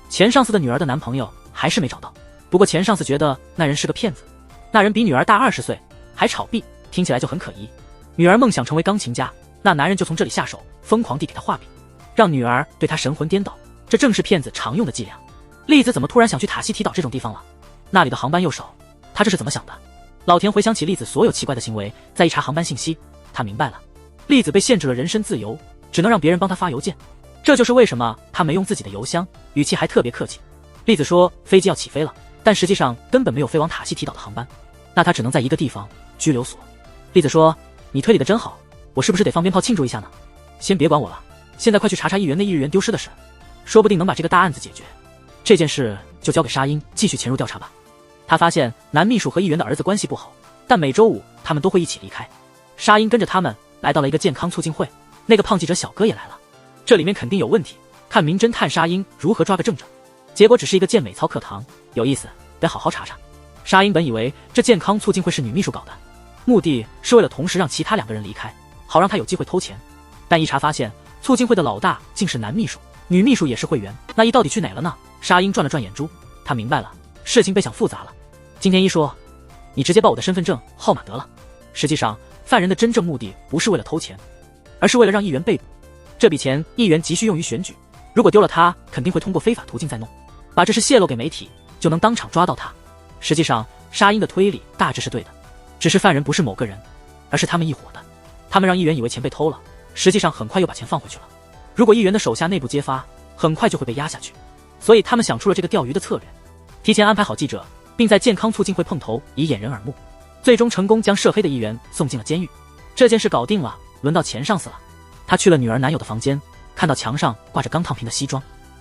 钱上司的女儿的男朋友还是没找到，不过钱上司觉得那人是个骗子，那人比女儿大20岁，还炒币，听起来就很可疑。女儿梦想成为钢琴家，那男人就从这里下手，疯狂地给她画饼，让女儿对他神魂颠倒，这正是骗子常用的伎俩。栗子怎么突然想去塔希提岛这种地方了？那里的航班又少，他这是怎么想的？老田回想起栗子所有奇怪的行为，再一查航班信息，他明白了，栗子被限制了人身自由，只能让别人帮他发邮件。这就是为什么他没用自己的邮箱，语气还特别客气。栗子说飞机要起飞了，但实际上根本没有飞往塔希提岛的航班，那他只能在一个地方拘留所。栗子说你推理的真好，我是不是得放鞭炮庆祝一下呢？先别管我了，现在快去查查议员那1亿元丢失的事，说不定能把这个大案子解决。这件事就交给沙鹰继续潜入调查吧。他发现男秘书和议员的儿子关系不好，但每周5他们都会一起离开。沙鹰跟着他们来到了一个健康促进会，那个胖记者小哥也来了。这里面肯定有问题，看名侦探沙鹰如何抓个正着。结果只是一个健美操课堂，有意思，得好好查查。沙鹰本以为这健康促进会是女秘书搞的，目的是为了同时让其他2个人离开，好让他有机会偷钱。但一查发现，促进会的老大竟是男秘书，女秘书也是会员，那到底去哪了呢？沙鹰转了转眼珠，他明白了，事情被想复杂了。今天说，你直接报我的身份证号码得了。实际上，犯人的真正目的不是为了偷钱，而是为了让议员被捕。这笔钱议员急需用于选举，如果丢了他，肯定会通过非法途径再弄，把这事泄露给媒体，就能当场抓到他。实际上，沙鹰的推理大致是对的，只是犯人不是某个人，而是他们一伙的。他们让议员以为钱被偷了，实际上很快又把钱放回去了。如果议员的手下内部揭发，很快就会被压下去。所以他们想出了这个钓鱼的策略，提前安排好记者，并在健康促进会碰头，以掩人耳目。最终成功将涉黑的议员送进了监狱。这件事搞定了，轮到钱上司了。他去了女儿男友的房间，看到墙上挂着刚烫平的西装，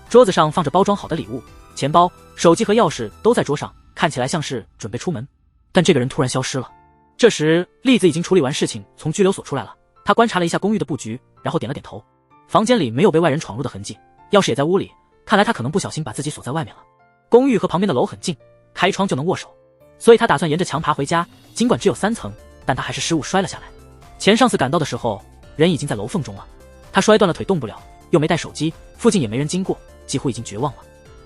桌子上放着包装好的礼物，钱包、手机和钥匙都在桌上，看起来像是准备出门。但这个人突然消失了。这时栗子已经处理完事情，从拘留所出来了。他观察了一下公寓的布局，然后点了点头。房间里没有被外人闯入的痕迹，钥匙也在屋里，看来他可能不小心把自己锁在外面了。公寓和旁边的楼很近，开窗就能握手，所以他打算沿着墙爬回家。尽管只有3层，但他还是失误摔了下来。钱上司赶到的时候，人已经在楼缝中了。他摔断了腿，动不了，又没带手机，附近也没人经过，几乎已经绝望了。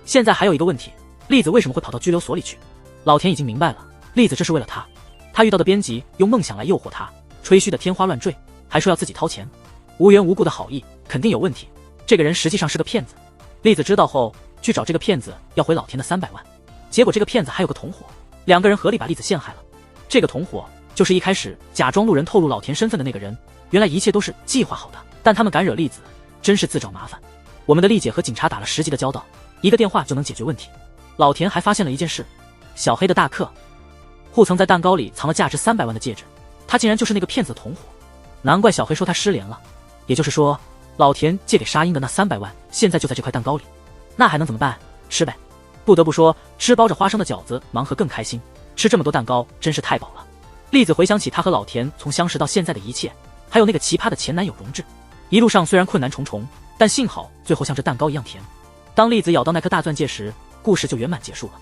现在还有一个问题，栗子为什么会跑到拘留所里去？老田已经明白了，栗子这是为了他。他遇到的编辑用梦想来诱惑他，吹嘘的天花乱坠，还说要自己掏钱，无缘无故的好意肯定有问题。这个人实际上是个骗子。栗子知道后，去找这个骗子要回老田的300万。结果这个骗子还有个同伙，2个人合力把栗子陷害了。这个同伙就是一开始假装路人透露老田身份的那个人。原来一切都是计划好的，但他们敢惹栗子，真是自找麻烦。我们的丽姐和警察打了10级的交道，一个电话就能解决问题。老田还发现了一件事，小黑的大客户曾在蛋糕里藏了价值300万的戒指，他竟然就是那个骗子的同伙。难怪小黑说他失联了，也就是说老田借给沙鹰的那300万现在就在这块蛋糕里。那还能怎么办？吃呗。不得不说，吃包着花生的饺子盲盒更开心，吃这么多蛋糕真是太饱了。栗子回想起他和老田从相识到现在的一切，还有那个奇葩的前男友荣志，一路上虽然困难重重，但幸好最后像这蛋糕一样甜。当栗子咬到那颗大钻戒时，故事就圆满结束了。